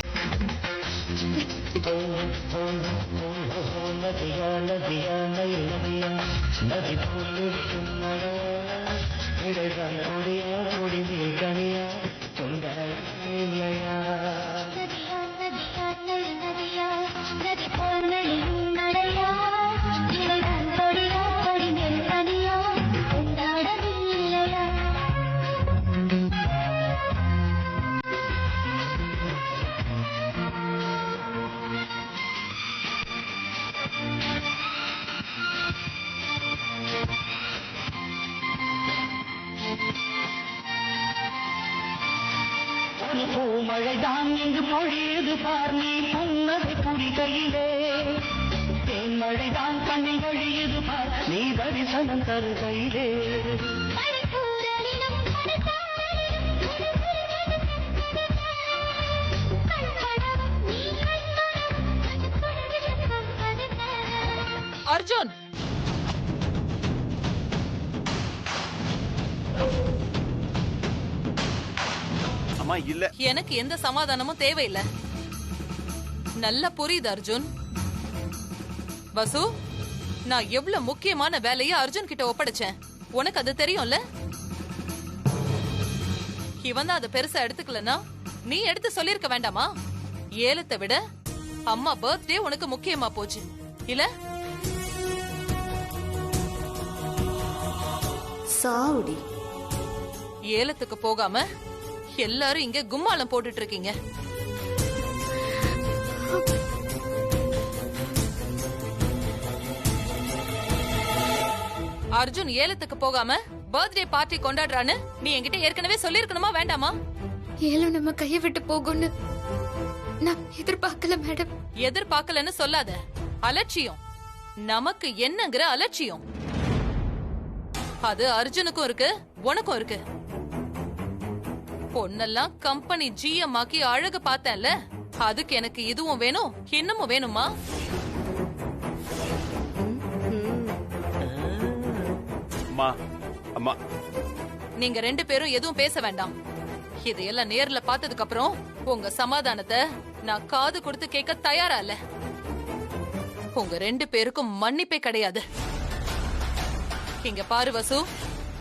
பூமழைதான் இங்கு பொழியுது பார் நீ புன்னகை புரிகையிலே தேன்மழைதான் கண்ணில் வழியுது பார் நீ தரிசனம் தருகையிலே அர்ஜுன், அம்மா இல்ல, எனக்கு எந்த சமாதானமும் தேவையில்லை. நல்லா புரியுது அர்ஜுன். வசு, நான் எவ்வளவு முக்கியமான வேலையை அர்ஜுன் கிட்ட ஒப்படைச்சேன். உனக்கு அது தெரியும்ல? இவன் தான் அதை பெருசா எடுத்துக்கலன்னா நீ எடுத்து சொல்லிருக்க வேண்டாமா? ஏலத்தை விட அம்மா பர்த்டே உனக்கு முக்கியமா போச்சு இல்ல? சாவுடி. ஏலத்துக்கு போகாம எல்லாரும் இங்க கும்மாளம் போட்டுட்டு இருக்கீங்க. அர்ஜுன் ஏலத்துக்கு போகாம பர்த்டே பார்ட்டி கொண்டாடுறான்னு நீ என்கிட்ட ஏற்கனவே சொல்லிருக்கணுமா வேண்டாமா? ஏலம் நம்ம கைய விட்டு போகும்னு நான் எதிர்பார்க்கல மேடம். எதிர்பார்க்கலன்னு சொல்லாத. அலட்சியம். நமக்கு என்னங்கிற அலட்சியம். அது அர்ஜுனுக்கும் இருக்கு, உனக்கும் இருக்கு. பொண்ணெல்லாம் கம்பெனி ஜிஎம் ஆக்கி அழகு பார்த்தேன்ல, அதுக்கு எனக்கு இதுவும் வேணும் இன்னமும் வேணுமா? அம்மா அம்மா நீங்க ரெண்டு பேரும் எதுவும் பேச வேண்டாம். இதையெல்லாம் நேர்ல பார்த்ததுக்கு அப்புறம் உங்க சமாதானத்தை நான் காது கொடுத்து கேட்க தயாரா இல்ல. உங்க ரெண்டு பேருக்கும் மன்னிப்பே கிடையாது. இங்க பாரு வசு,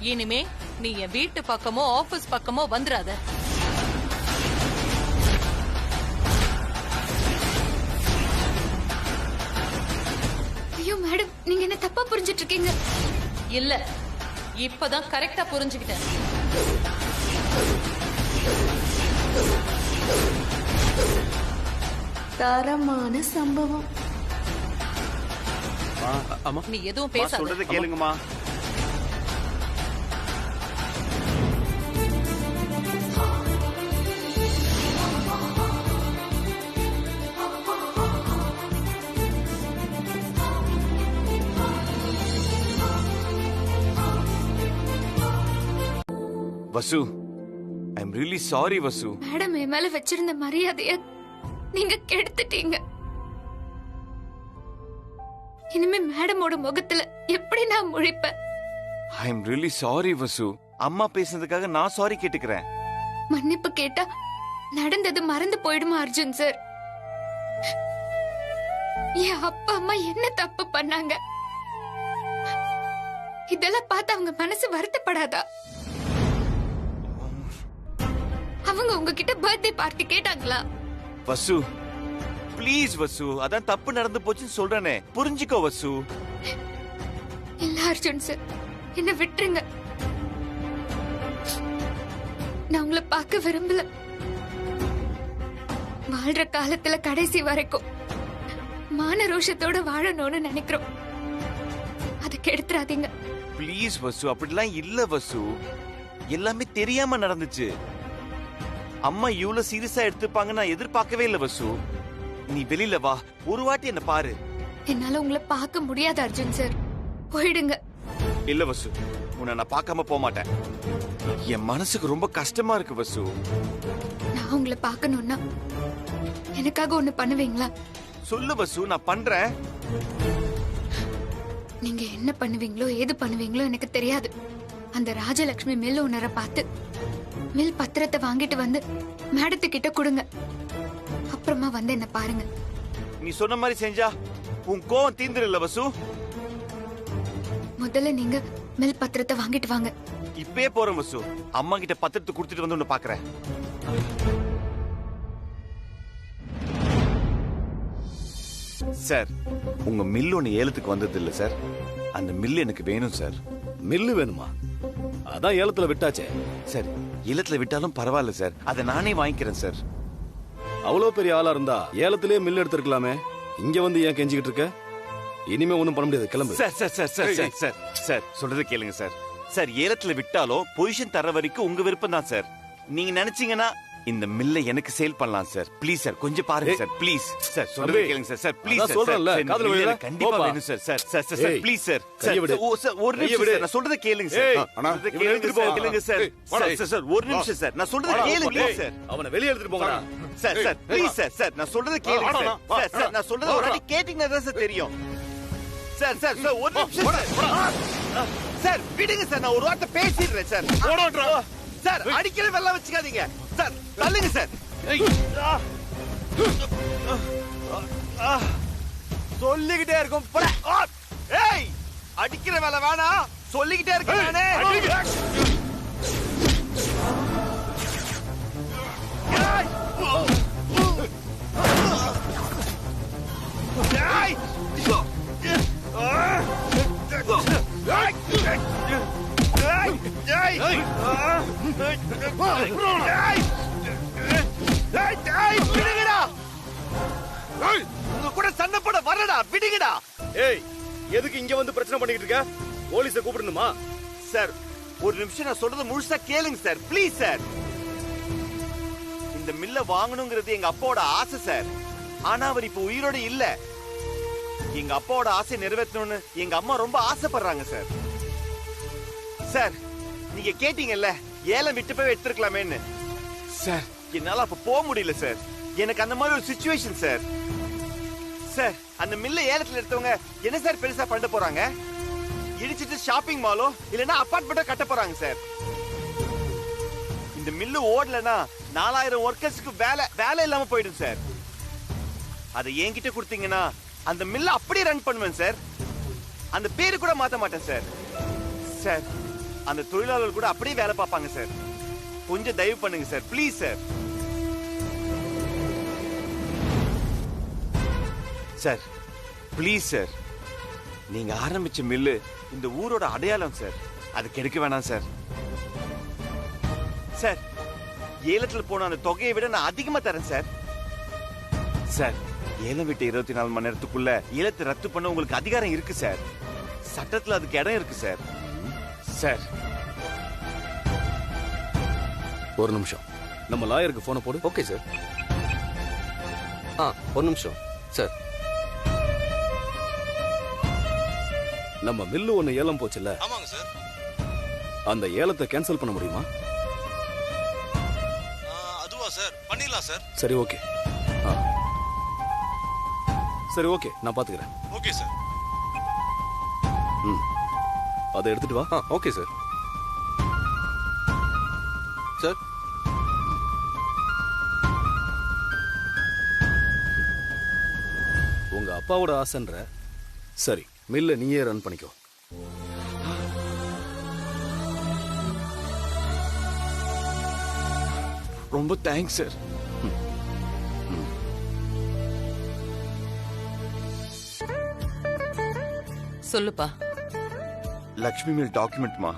இனிமே நீ என் வீட்டு பக்கமோ ஆபீஸ் பக்கமோ வந்துராத. ஐயோ மேடம், நீங்க என்ன தப்பா புரிஞ்சிட்டு இருக்கீங்க. இல்ல, இப்பதான் கரெக்டா புரிஞ்சுக்கிட்டேன். தரமான சம்பவம். நீ எதுவும் அம்மா, பேசாத. சொல்றதை கேளுங்கம்மா. Vasu, I am really sorry Vasu. Madam என் மேல வச்சிருந்த மரியாதைய நீங்க கெடுத்துட்டீங்க. இனிமே மேடமோட முகத்துல எப்படி நான் முழிப்பேன்? ஐ எம் ரியலி சாரி வசு. அம்மா பேசுனதுக்காக நான் சாரி கேட்டுக்கிறேன். மன்னிப்பு கேட்டா நடந்தது மறந்து போயிடுமா அர்ஜுன் சார்? என் அப்பா அம்மா என்ன தப்பு பண்ணாங்க? இதெல்லாம் பார்த்து அவங்க மனசு வருத்தப்படாதா? அவங்க உங்ககிட்ட பர்த்டே பார்ட்டி கேட்டாங்களா? வசு ப்ளீஸ் வசு, அதான் தப்பு நடந்து போச்சுன்னு சொல்றேனே, புரிஞ்சுக்கோ வசு. இல்ல அர்ஜுன் சார், என்ன விட்டுருங்க. நான் உங்களை பார்க்க விரும்பல. வாழ்ற காலத்துல கடைசி வரைக்கும் மான ரோஷத்தோட வாழணும்னு நினைக்கிறோம். அதை கெடுத்துறாதீங்க ப்ளீஸ் வசு. அப்படிலாம் இல்ல வசு, எல்லாமே தெரியாம நடந்துச்சு. அம்மா இவ்வளவு சீரியஸா எடுத்துப்பாங்க நான் எதிர்பார்க்கவே இல்ல வசு. நீ வெளியில வா, ஒரு வாட்டி என்ன பாரு. என்னால உங்களை பார்க்க முடியாது அர்ஜுன் சார், போயிடுங்க. இல்ல வசு, உன்னை நான் பார்க்காம போக மாட்டேன். என் மனசுக்கு ரொம்ப கஷ்டமா இருக்கு வசு. நான் உங்களை பார்க்கணும்னா எனக்காக ஒண்ணு பண்ணுவீங்களா? சொல்லு வசு, நான் பண்றேன். நீங்க என்ன பண்ணுவீங்களோ ஏது பண்ணுவீங்களோ எனக்கு தெரியாது. அந்த ராஜலட்சுமி மில் ஓனரை பார்த்து மில் பத்திரத்தை வாங்கிட்டு வந்து மேடத்துக்கிட்ட கொடுங்க. அப்புறமா வந்து என்ன பாருங்க. நீ சொன்ன மாதிரி செஞ்சா உன் கோவம் தீந்துருல வசு. முதல்ல நீங்க மில் பத்திரத்தை வாங்கிட்டு வாங்க. இப்பே போறேன் வசு. அம்மா கிட்ட பத்திரத்தை கொடுத்துட்டு வந்து உன்னை பாக்குறேன். சார், உங்க மில் ஒண்ணு ஏலத்துக்கு வந்தது இல்ல சார். அந்த மில் எனக்கு வேணும் சார். மில்லு வேணுமா? அதான் ஏலத்துல விட்டாச்சே. சார், ஏலத்துல விட்டாலும் பரவாயில்ல சார், அதை நானே வாங்கிக்கிறேன் சார். அவ்வளவு பெரிய ஆளா இருந்தா ஏலத்திலே மில் எடுத்திருக்கலாமே. இங்க வந்து ஏன் கெஞ்சிக்கிட்டு இருக்க? இனிமே ஒண்ணும் பண்ண முடியாது, கிளம்பு. Sir sir sir sir sir sir sir சொல்றது கேளுங்க சார். சார், ஏலத்துல விட்டாலும் பொசிஷன் தர வரைக்கும் உங்க விருப்பம் தான் சார். நீங்க நினைச்சீங்கன்னா இந்த மில்லை எனக்கு சேல் பண்ணலாம் சார். ப்ளீஸ் சார், கொஞ்சம் பாருங்க சார். ப்ளீஸ் சார், சொல்றது கேளுங்க சார். Sir please sir. சொல்றேன்ல, காதுல விழுல. கண்டிப்பா வேணும் sir. Sir sir sir please sir. ஒரு நிமிஷம் சார், நான் சொல்றத கேளுங்க சார். கேளுங்க சார். சார் சார் ஒரு நிமிஷம் சார், நான் சொல்றத கேளுங்க சார். அவனை வெளியே எடுத்துட்டு போங்கடா. Sir sir please sir. Sir நான் சொல்றத கேளுங்க சார். சார் சார் நான் சொல்றத ஒரு வாட்டி கேட்டிங்கனா தான் சார் தெரியும். சார் சார் சார் ஒரு நிமிஷம் சார். சார் விடுங்க சார், நான் ஒரு வார்த்தை பேசிடுறேன் சார். சார் அடிக்கல வெல்ல வச்சுக்காதீங்க சார். தள்ளுங்க சார். சொல்லிக்கிட்டே இருக்கும். ஏய், அடிக்கிற வேலை வேணாம், சொல்லிக்கிட்டே இருக்கேன் நானே. உங்க கூட சண்டை போட வரடா, விடுங்கடா. ஏய், எதுக்கு இங்க வந்து பிரச்சனை பண்ணிட்டு இருக்க? போலீஸை கூப்பிடணுமா? சார் ஒரு நிமிஷம், நான் சொல்றது முழுசா கேளுங்க சார். Please sir. இந்த மில்ல வாங்கணுங்கிறது எங்க அப்பாவோட ஆசை சார். ஆனா அவர் இப்ப உயிரோட இல்ல. எங்க அப்பாவோட ஆசை நிறைவேற்றணும்னு எங்க அம்மா ரொம்ப ஆசைப்படுறாங்க சார். சார் நீங்க கேட்டீங்கல்ல, ஏலம் விட்டு போய் எடுத்துருக்கலாமேன்னு. சார் என்னால அப்ப போக முடியல சார். எனக்கு அந்த மாதிரி ஒரு சிச்சுவேஷன் சார். சார் அந்த மில்ல ஏலத்துல எடுத்தவங்க என்ன சார் பெருசா பண்ண போறாங்க? இடிச்சிட்டு ஷாப்பிங் மாலோ இல்லனா அபார்ட்மெண்டோ கட்ட போறாங்க சார். இந்த மில்லு ஓடலனா 4000 ஒர்க்கர்ஸ்க்கு வேலை இல்லாம போயிடும் சார். அதை என்கிட்ட கொடுத்தீங்கன்னா அந்த மில்ல அப்படியே ரன் பண்ணுவேன் சார். அந்த பேரு கூட மாத்த மாட்டேன் சார். சார் அந்த தொழிலாளர்கள் கூட அப்படியே வேலை பார்ப்பாங்க சார். கொஞ்சம் தயவு பண்ணுங்க sir, please sir. Sir please sir. நீங்க ஆரம்பிச்ச மில்லு இந்த ஊரோட அடையாளம் சார். அது கெடுக்க வேணாம் சார். சார் ஏலத்துல போன அந்த தொகையை விட நான் அதிகமா தரேன் சார். சார் ஏலம் விட்டு 24 மணி நேரத்துக்குள்ள ஏலத்தை ரத்து பண்ண உங்களுக்கு அதிகாரம் இருக்கு சார். சட்டத்துல அதுக்கு இடம் இருக்கு சார். சார் ஒரு நிமிஷம், நம்ம லாயருக்கு போன போடு. Okay sir. ஒரு நிமிஷம் சார். நம்ம மில்லு ஒண்ணு ஏலம் போச்சுல்ல? ஆமாங்க சார். அந்த ஏலத்தை கேன்சல் பண்ண முடியுமா? அதுவா சார்? பண்ணிடலாம் சார். சரி ஓகே. சரி ஓகே, நான் பாத்துக்கிறேன். Okay sir. அதை எடுத்துட்டு வா. Okay sir. சார் உங்க அப்பாவோட ஆசைன்ற. சரி, மில்ல நீயே ரன் பண்ணிக்கோ. ரொம்ப தேங்க்ஸ் சார். சொல்லுப்பா. லக்ஷ்மி மில் டாக்குமெண்ட்மா.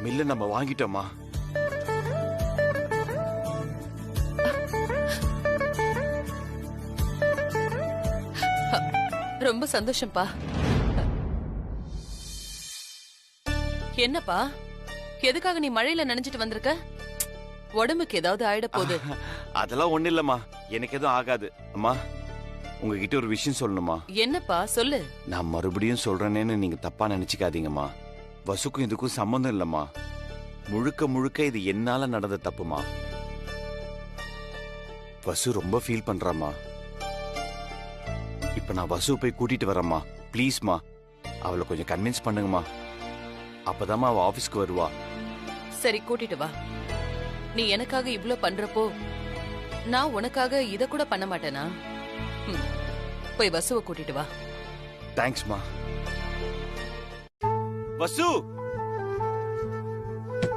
மில்ல நம்ம வாங்கிட்டோமா? ரொம்ப சந்தோஷம்ப்பா. என்னப்பா, எதுக்காக நீ மழையில நனைஞ்சிட்டு வந்திருக்க? உடம்புக்கு ஏதாவது ஆயிட போகுது? அதெல்லாம் ஒண்ணு இல்லம்மா, எனக்கு எதுவும் ஆகாது. அம்மா உங்ககிட்ட ஒரு விஷயம் சொல்லணுமா? என்னப்பா சொல்லு. நான் மறுபடியும் சொல்றேன்னு நீங்க தப்பா நினைச்சுக்காதீங்கம்மா. வசுக்கும் இதுக்கும் சம்பந்தம் இல்லம்மா. முழுக்க முழுக்க இது என்னால நடந்த தப்புமா. வசு ரொம்ப ஃபீல் பண்றாமா. இப்ப நான் வசு போய் கூட்டிட்டு வரேம்மா. ப்ளீஸ்மா, அவளை கொஞ்சம் கன்வின்ஸ் பண்ணுங்கம்மா. அப்பதாம்மா அவ ஆபீஸ்க்கு வருவா. சரி, கூட்டிட்டு வா. நீ எனக்காக இவ்ளோ பண்றப்போ நான் உனக்காக இத கூட பண்ண மாட்டேனா? போய் வசுவை கூட்டிட்டு வா. தேங்க்ஸ்மா. வசு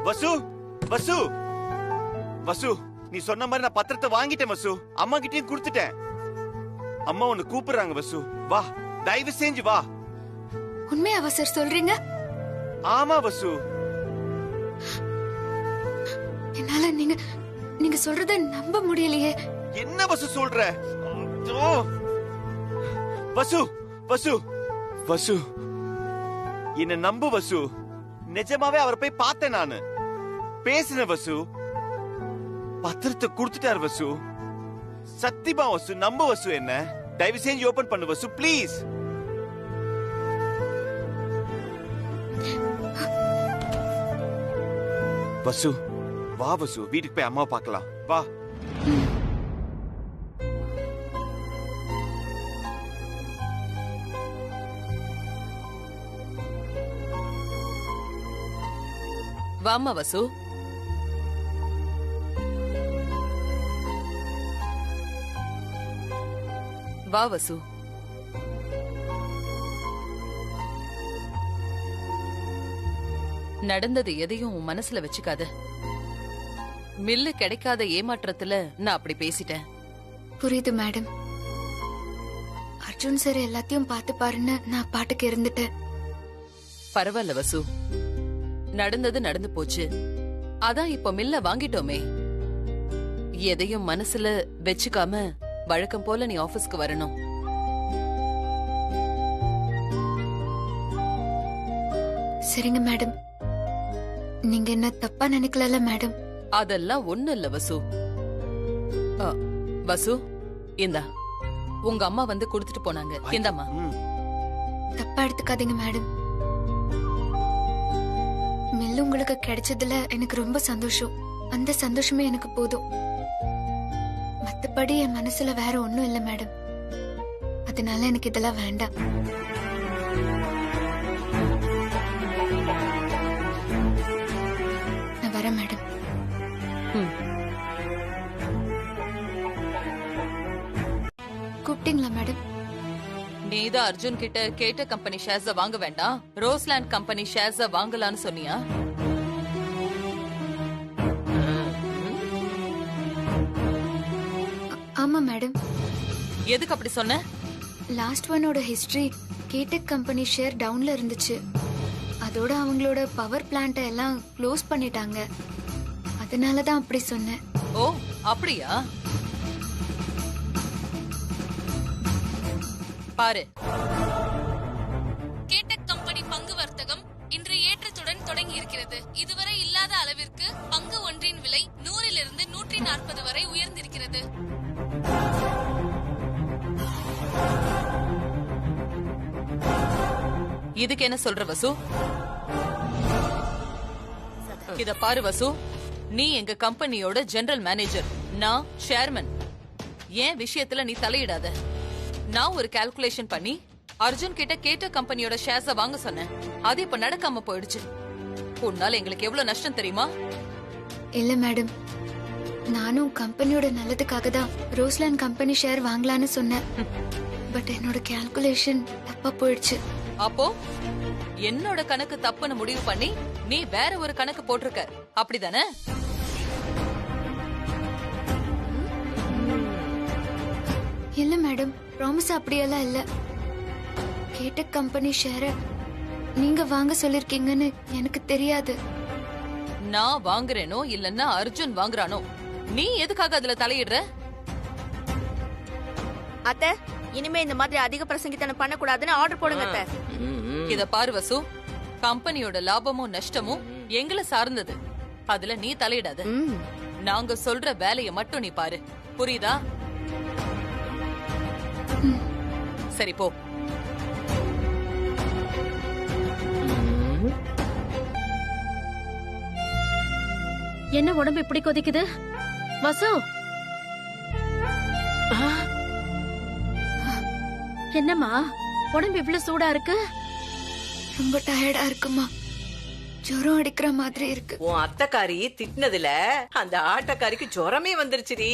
வசு வசு வசு, நீ சொன்ன மாதிரி நான் பத்திரத்தை வாங்கிட்டேன் வசு. அம்மா கிட்டயும் கொடுத்துட்டேன். அம்மா உன்னை கூப்பிடுறாங்க வசு. வா, தயவு செஞ்சு வா. உண்மையாவா சார் சொல்றீங்க? ஆமா வசு. என்னால நீங்க சொல்றத நம்ப முடியலையே. என்ன வசு சொல்ற? வசு வசு வசு, என்ன நம்பு வசு. நிஜமாவே அவரை போய் பார்த்தேன், நானு பேசின வசு. பத்திரத்தை கொடுத்துட்டார் வசு. சத்தியமா வசு, நம்ப வசு. என்ன தயவு செஞ்சு ஓபன் பண்ணு வசு, ப்ளீஸ். வசு வா வசு, வீட்டுக்கு போய் அம்மா பார்க்கலாம் வா. வாமா வசு. வா வசு. நடந்தது எதையும் உன் மனசுல வச்சுக்காத. மில்லு கிடைக்காத ஏமாற்றத்துல நான் அப்படி பேசிட்டேன். புரியுது மேடம். அர்ஜுன் சார் எல்லாத்தையும் பார்த்து பாருன்னு நான் பாட்டுக்கு இருந்துட்டேன். பரவாயில்ல வசு, நடந்தது நடந்து போச்சு. அதான் இப்ப மில்ல வாங்கிட்டோமே. எதையும் மனசுல வச்சுக்காம வழக்கம் போல நீ ஆபீஸ்க்கு வரணும். சரிங்க மேடம். நீங்க என்ன தப்பா நினைக்கல மேடம்? அதெல்லாம் ஒண்ணு இல்ல வசு. வசு, இந்தா உங்க அம்மா வந்து கொடுத்துட்டு போனாங்க. இந்தாம்மா. தப்பா எடுத்துக்காதீங்க மேடம். மில்லு உங்களுக்கு கிடைச்சதுல எனக்கு ரொம்ப சந்தோஷம். அந்த சந்தோஷமே எனக்கு போதும். மத்தபடி என் மனசுல வேற ஒண்ணும் இல்ல மேடம். அதனால எனக்கு இதெல்லாம் வேண்டாம். நான் வரேன் மேடம். கூப்பிட்டீங்களா மேடம்? நீதான் அர்ஜுன் கிட்ட கேட்ட கம்பெனி ஷேர்ஸ வாங்க வேண்டாம், ரோஸ்லேண்ட் கம்பெனி ஷேர்ஸ வாங்கலான்னு சொன்னியா? ஆமா மேடம். எதுக்கு அப்படி சொன்ன? லாஸ்ட் ஒன்னோட ஹிஸ்டரி கேடெக் கம்பெனி ஷேர் டவுன்ல இருந்துச்சு. அதோட அவங்களோட பவர் பிளான்ட் எல்லாம் க்ளோஸ் பண்ணிட்டாங்க. அதனாலதான் அப்படி சொன்னேன். ஓ அப்படியா? பாரு, கேடெக் கம்பெனி பங்கு வர்த்தகம் இன்று ஏற்றத்துடன் தொடங்கி இருக்கிறது. இதுவரை இல்லாத அளவிற்கு பங்கு ஒன்றின் விலை 100 - 140 வரை உயர்ந்திருக்கிறது. இதுக்கு என்ன சொல்ற வசு? இத பாரு வசு, நீ எங்க கம்பெனியோட ஜெனரல் மேனேஜர், நான் சேர்மன். ஏன் விஷயத்துல நீ தலையிடாத. நான் ஒரு கால்குலேஷன் பண்ணி அர்ஜுன் கிட்ட கேட்ட கம்பெனியோட ஷேர்ஸ வாங்க சொன்னேன். அது இப்ப நடக்காம போயிடுச்சு. உன்னால எங்களுக்கு எவ்வளவு நஷ்டம் தெரியுமா? இல்ல மேடம், நானும் கம்பெனியோட நல்லதுக்காக தான் ரோஸ்லேண்ட் கம்பெனி ஷேர் வாங்கலான்னு சொன்னேன். பட் என்னோட கால்குலேஷன் தப்பா போயிடுச்சு. அப்போ என்னோட கணக்கு தப்புன்னு முடிவு பண்ணி நீ வேற ஒரு கணக்கு போட்டிருக்க, அப்படிதானே? இல்ல மேடம், ப்ராமிஸ் அப்படியெல்லாம் இல்ல. கேடெக் கம்பெனி ஷேரை நீங்க வாங்க சொல்லிருக்கீங்கன்னு எனக்கு தெரியாது. நான் வாங்குறேனோ இல்லன்னா அர்ஜுன் வாங்குறானோ, நீ எதுக்காக அதுல தலையிடுற? அத்தை, இனிமே இந்த மாதிரி அதிக பிரசங்கித்தனம் பண்ண கூடாதுன்னு ஆர்டர் போடுங்க அத்தை. இத பாரு வசு, கம்பெனியோட லாபமும் நஷ்டமும் எங்களை சார்ந்தது. அதுல நீ தலையிடாத. நாங்க சொல்ற வேலைய மட்டும் நீ பாரு, புரியுதா? சரி போ. என்ன உடம்பு இப்படி கொதிக்குது வசு? என்னம்மா உடம்பு இவ்வளவு சூடா இருக்கு? ரொம்ப டயர்டா இருக்குமா, ஜுரம் அடிக்கிற மாதிரி இருக்கு. உன் அத்தைக்காரி திட்டினதுல அந்த ஆட்டக்காரிக்கு ஜுரமே வந்துருச்சுடி.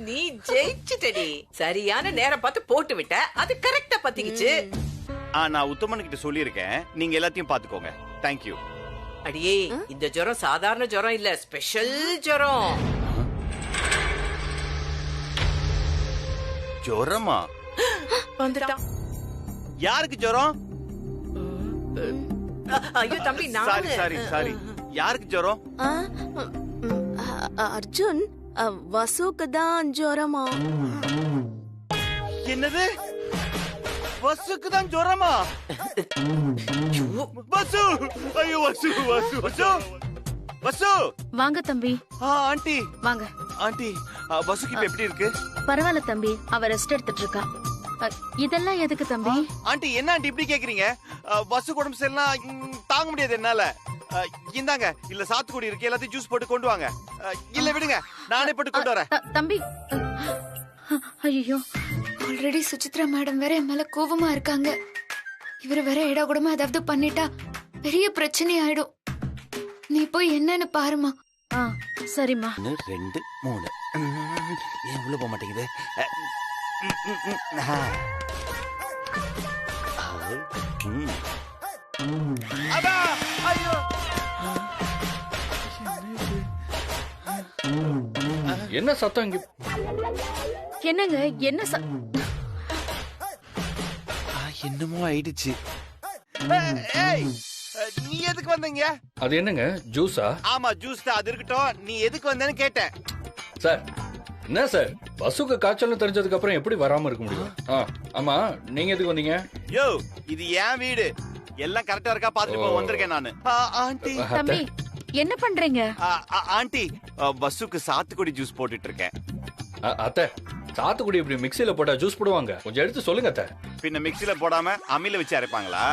நீ ஜெயிச்சுட்டடி. சரியான நேரம் பார்த்து போட்டு விட்ட, அது கரெக்டா பத்திக்கிச்சு. நான் உத்தமன் கிட்ட சொல்லியிருக்கேன், நீங்க எல்லாத்தையும் பாத்துக்கோங்க. தேங்க்யூ. அடியே, இந்த ஜுரம் சாதாரண ஜுரம் இல்ல, ஸ்பெஷல் ஜுரம். ஜுரமா? வந்துட்டான். யாருக்கு ஜுரம்? ஐயோ தம்பி, சாரி சாரி சாரி. யாருக்கு ஜுரம்? அர்ஜுன், வசுக்கு தான் ஜுரமா? என்னது? வசுக்கு தான் ஜுரமா? வசு, ஐயோ வசு வசு வசு வசு. வாங்க தம்பி. ஆண்டி வாங்க. ஆண்டி வசுக்கு இப்ப எப்படி இருக்கு? பரவாயில்ல தம்பி, அவ ரெஸ்ட் எடுத்துட்டு இருக்கா. இதெல்லாம் எதுக்கு தம்பி? ஆண்டி என்ன ஆண்டி இப்படி கேக்குறீங்க? வசு உடம்பு சரியில்லாம் தாங்க முடியாது என்னால. இந்தாங்க, இல்ல சாத்துக்குடி இருக்கு, எல்லாத்தையும் ஜூஸ் போட்டு கொண்டு வாங்க. இல்ல விடுங்க, நானே போட்டு கொண்டு வரேன். தம்பி, ஐயோ, ஆல்ரெடி சுசித்ரா மேடம் வேற என் மேல கோவமா இருக்காங்க. இவரு வேற ஏடா கூடமா ஏதாவது பண்ணிட்டா பெரிய பிரச்சனை ஆயிடும். நீ போய் என்னன்னு பாருமா. சரிம்மா. 1 2 3 ஏன் உள்ள போக மாட்டேங்குது? என்ன சத்தம் இங்க? என்னங்க, என்ன என்னமோ ஆயிடுச்சு. நீ எதுக்கு வந்தீங்க? அது என்னங்க, ஜூஸா? ஆமா, ஜூஸ் தான். அது இருக்கட்டும், நீ எதுக்கு வந்தேன்னு கேட்டேன். சார், என்ன சார், வசுக்கு காய்ச்சல்னு தெரிஞ்சதுக்கு அப்புறம் எப்படி வராம இருக்க முடியும்? ஆமா, நீங்க எதுக்கு வந்தீங்க? யோ, இது என் வீடு, எல்லாம் கரெக்டா இருக்கா பாத்துட்டு போ வந்திருக்கேன் நானு. ஆண்டி. தம்பி, என்ன பண்றீங்க? ஆண்டி, வசுக்கு சாத்துக்குடி ஜூஸ் போட்டுட்டு இருக்கேன். அத்தை, சாத்துக்குடி இப்படி மிக்ஸில போட்டா ஜூஸ் போடுவாங்க? கொஞ்சம் எடுத்து சொல்லுங்க அத்தை. பின்ன மிக்ஸில போடாம அம்மியில வச்சு அரைப்பாங்களா?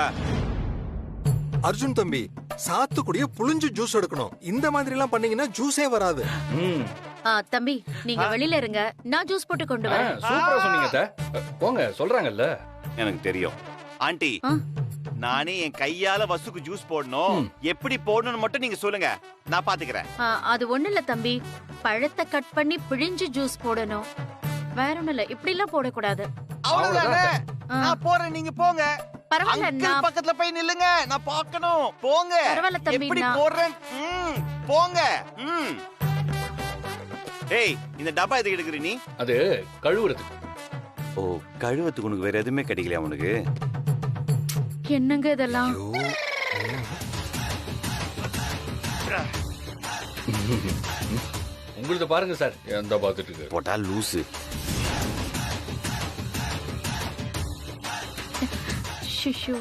அர்ஜுன் தம்பி, சாத்துக்குடிய புளிஞ்சு ஜூஸ் எடுக்கணும். இந்த மாதிரி எல்லாம் பண்ணீங்கன்னா ஜூஸே வராது. தம்பி, நீங்க வெளியில இருங்க, நான் ஜூஸ் போட்டு கொண்டு வரேன். சூப்பரா சொன்னீங்க அத்தை. போங்க, சொல்றாங்கல்ல. எனக்கு தெரியும் ஆண்டி. நானே என் கையால வசுக்கு ஜூஸ் போடணும். எப்படி போடணும்னு மட்டும் நீங்க சொல்லுங்க, நான் பாத்துக்கிறேன். அது ஒண்ணு இல்ல தம்பி, பழத்தை கட் பண்ணி பிழிஞ்சு ஜூஸ் போடணும். வேற ஒண்ணு இல்ல, இப்படி எல்லாம் போடக்கூடாது. அவ்வளவுதானே? நான் போறேன், நீங்க போங்க. பரவாயில்ல, அங்கிள் பக்கத்துல போய் நில்லுங்க, நான் பார்க்கணும். போங்க. பரவாயில்ல தம்பி, எப்படி போடுறேன்? போங்க. டேய், இந்த டப்பா எதுக்கு எடுக்குற நீ? அது கழுவுறதுக்கு. ஓ, கழுவத்துக்கு உனக்கு வேற எதுவுமே கிடைக்கலையா உனக்கு? என்னங்க இதெல்லாம்? உங்களது பாருங்க சார், எந்த பாத்துட்டு இருக்கு. போட்டா லூசு. ஷிஷு.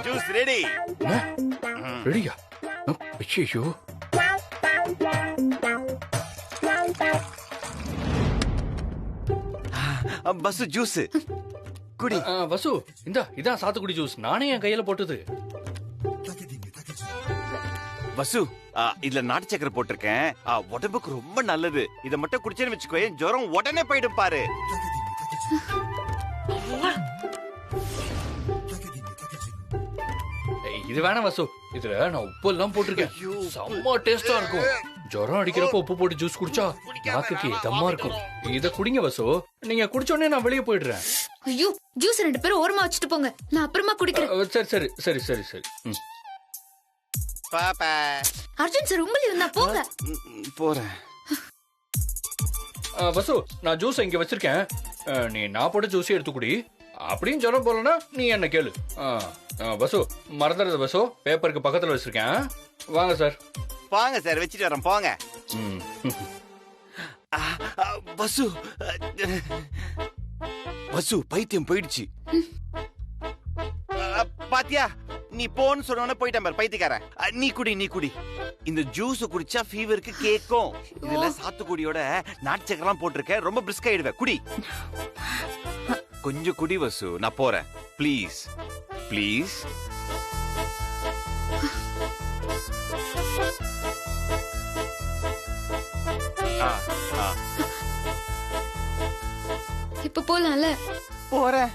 Juice ready. ரெடியா? ஐயோ, பஸ் ஜூஸ் குடி. வசு, இதான் சாத்துக்குடி ஜூஸ். நானே என் கையில போட்டது. வசு, இதுல நாட்டு சக்கரை போட்டிருக்கேன். உடம்புக்கு ரொம்ப நல்லது. இத மட்டும் குடிச்சேன்னு வச்சுக்கோ, ஜுரம் உடனே போயிடும் பாரு. இது வேணாம் வசு, இதுல நான் உப்பு எல்லாம் போட்டிருக்கேன். செம்ம டேஸ்டா இருக்கும். ஜுரம் அடிக்கிறப்ப உப்பு போட்டு ஜூஸ் குடிச்சா நாக்குக்கு இதமா இருக்கும். இத குடிங்க வசு. நீங்க குடிச்ச உடனே நான் வெளியே போயிடுறேன். ஐயோ, ஜூஸ் 2 பேரும் ஓரமா வச்சுட்டு போங்க, நான் அப்புறமா குடிக்கிறேன். சரி சரி சரி சரி சரி. பாப்பா. அர்ஜுன் சார், உங்களை வந்தா போங்க. போறேன். வசு, நான் ஜூஸ் இங்க வச்சிருக்கேன். நீ நான் போட்ட ஜூஸே எடுத்து குடி. அப்படியும் ஜுரம் போலனா நீ என்ன கேளு. வசு, மறந்துடுறது வசு, பேப்பருக்கு பக்கத்துல வச்சிருக்கேன். வாங்க சார். வாங்க சார், வச்சுட்டு வரேன். போங்க. வசு, வசு பைத்தியம் போயிடுச்சு. பாத்தியா, நீ போன்னு சொன்ன போயிட்டேன் பாரு பைத்தியக்காரன். நீ குடி, நீ குடி. இந்த ஜூஸ் குடிச்சா ஃபீவருக்கு கேக்கும். இதுல சாத்துக்குடியோட நாட்டு சக்கரெல்லாம் போட்டிருக்கேன். ரொம்ப பிரிஸ்க் ஆயிடுவேன். குடி, கொஞ்சம் குடி வசு. நான் போறேன். Please please. இப்ப போலாம்ல? போறேன்.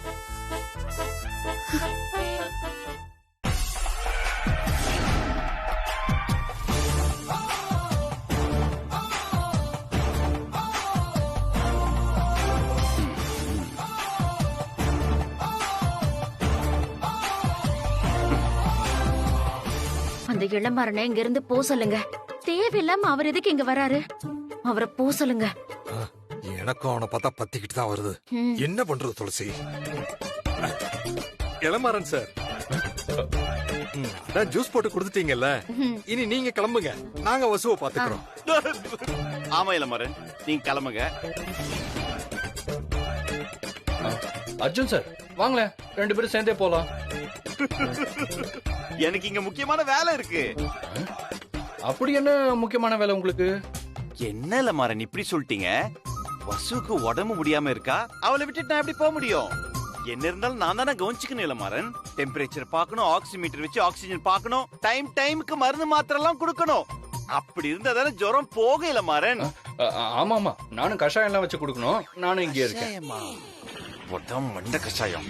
அந்த இளமரனை இங்க இருந்து போ சொல்லுங்க. தேவையில்லாம அவர் எதுக்கு இங்க வராரு? அவரை போ சொல்லுங்க. எனக்கும் அவனை பார்த்தா பத்திக்கிட்டு தான் வருது. என்ன பண்றது துளசி? இளமாறன் சார், நான் ஜூஸ் போட்டு கொடுத்துட்டீங்கல்ல, இனி நீங்க கிளம்புங்க. நாங்க வசுவை பாத்துக்கிறோம். ஆமா இளமாறன், நீங்க கிளம்புங்க. அர்ஜுன் சார், வாங்களேன், 2 பேரும் சேர்ந்தே போலாம். எனக்கு இங்க முக்கியமான வேலை இருக்கு. அப்படி என்ன முக்கியமான வேலை உங்களுக்கு? என்ன லமாரன் இப்படி சொல்லிட்டீங்க? வசுக்கு உடம்பு முடியாம இருக்கா, அவளை விட்டுட்டு நான் எப்படி போக முடியும்? என்ன இருந்தாலும் நான் தானே கவனிச்சுக்கணும் இல்லமாரன். டெம்பரேச்சர் பார்க்கணும், ஆக்சிமீட்டர் வச்சு ஆக்சிஜன் பார்க்கணும், டைமுக்கு மருந்து மாத்திரை எல்லாம் கொடுக்கணும். அப்படி இருந்தா தானே ஜுரம் போக இல்லமாரன். ஆமா ஆமா, நானும் கஷாயம் எல்லாம் வச்சு கொடுக்கணும். நானும் இங்கே இருக்கேன். மண்ட கஷாயம்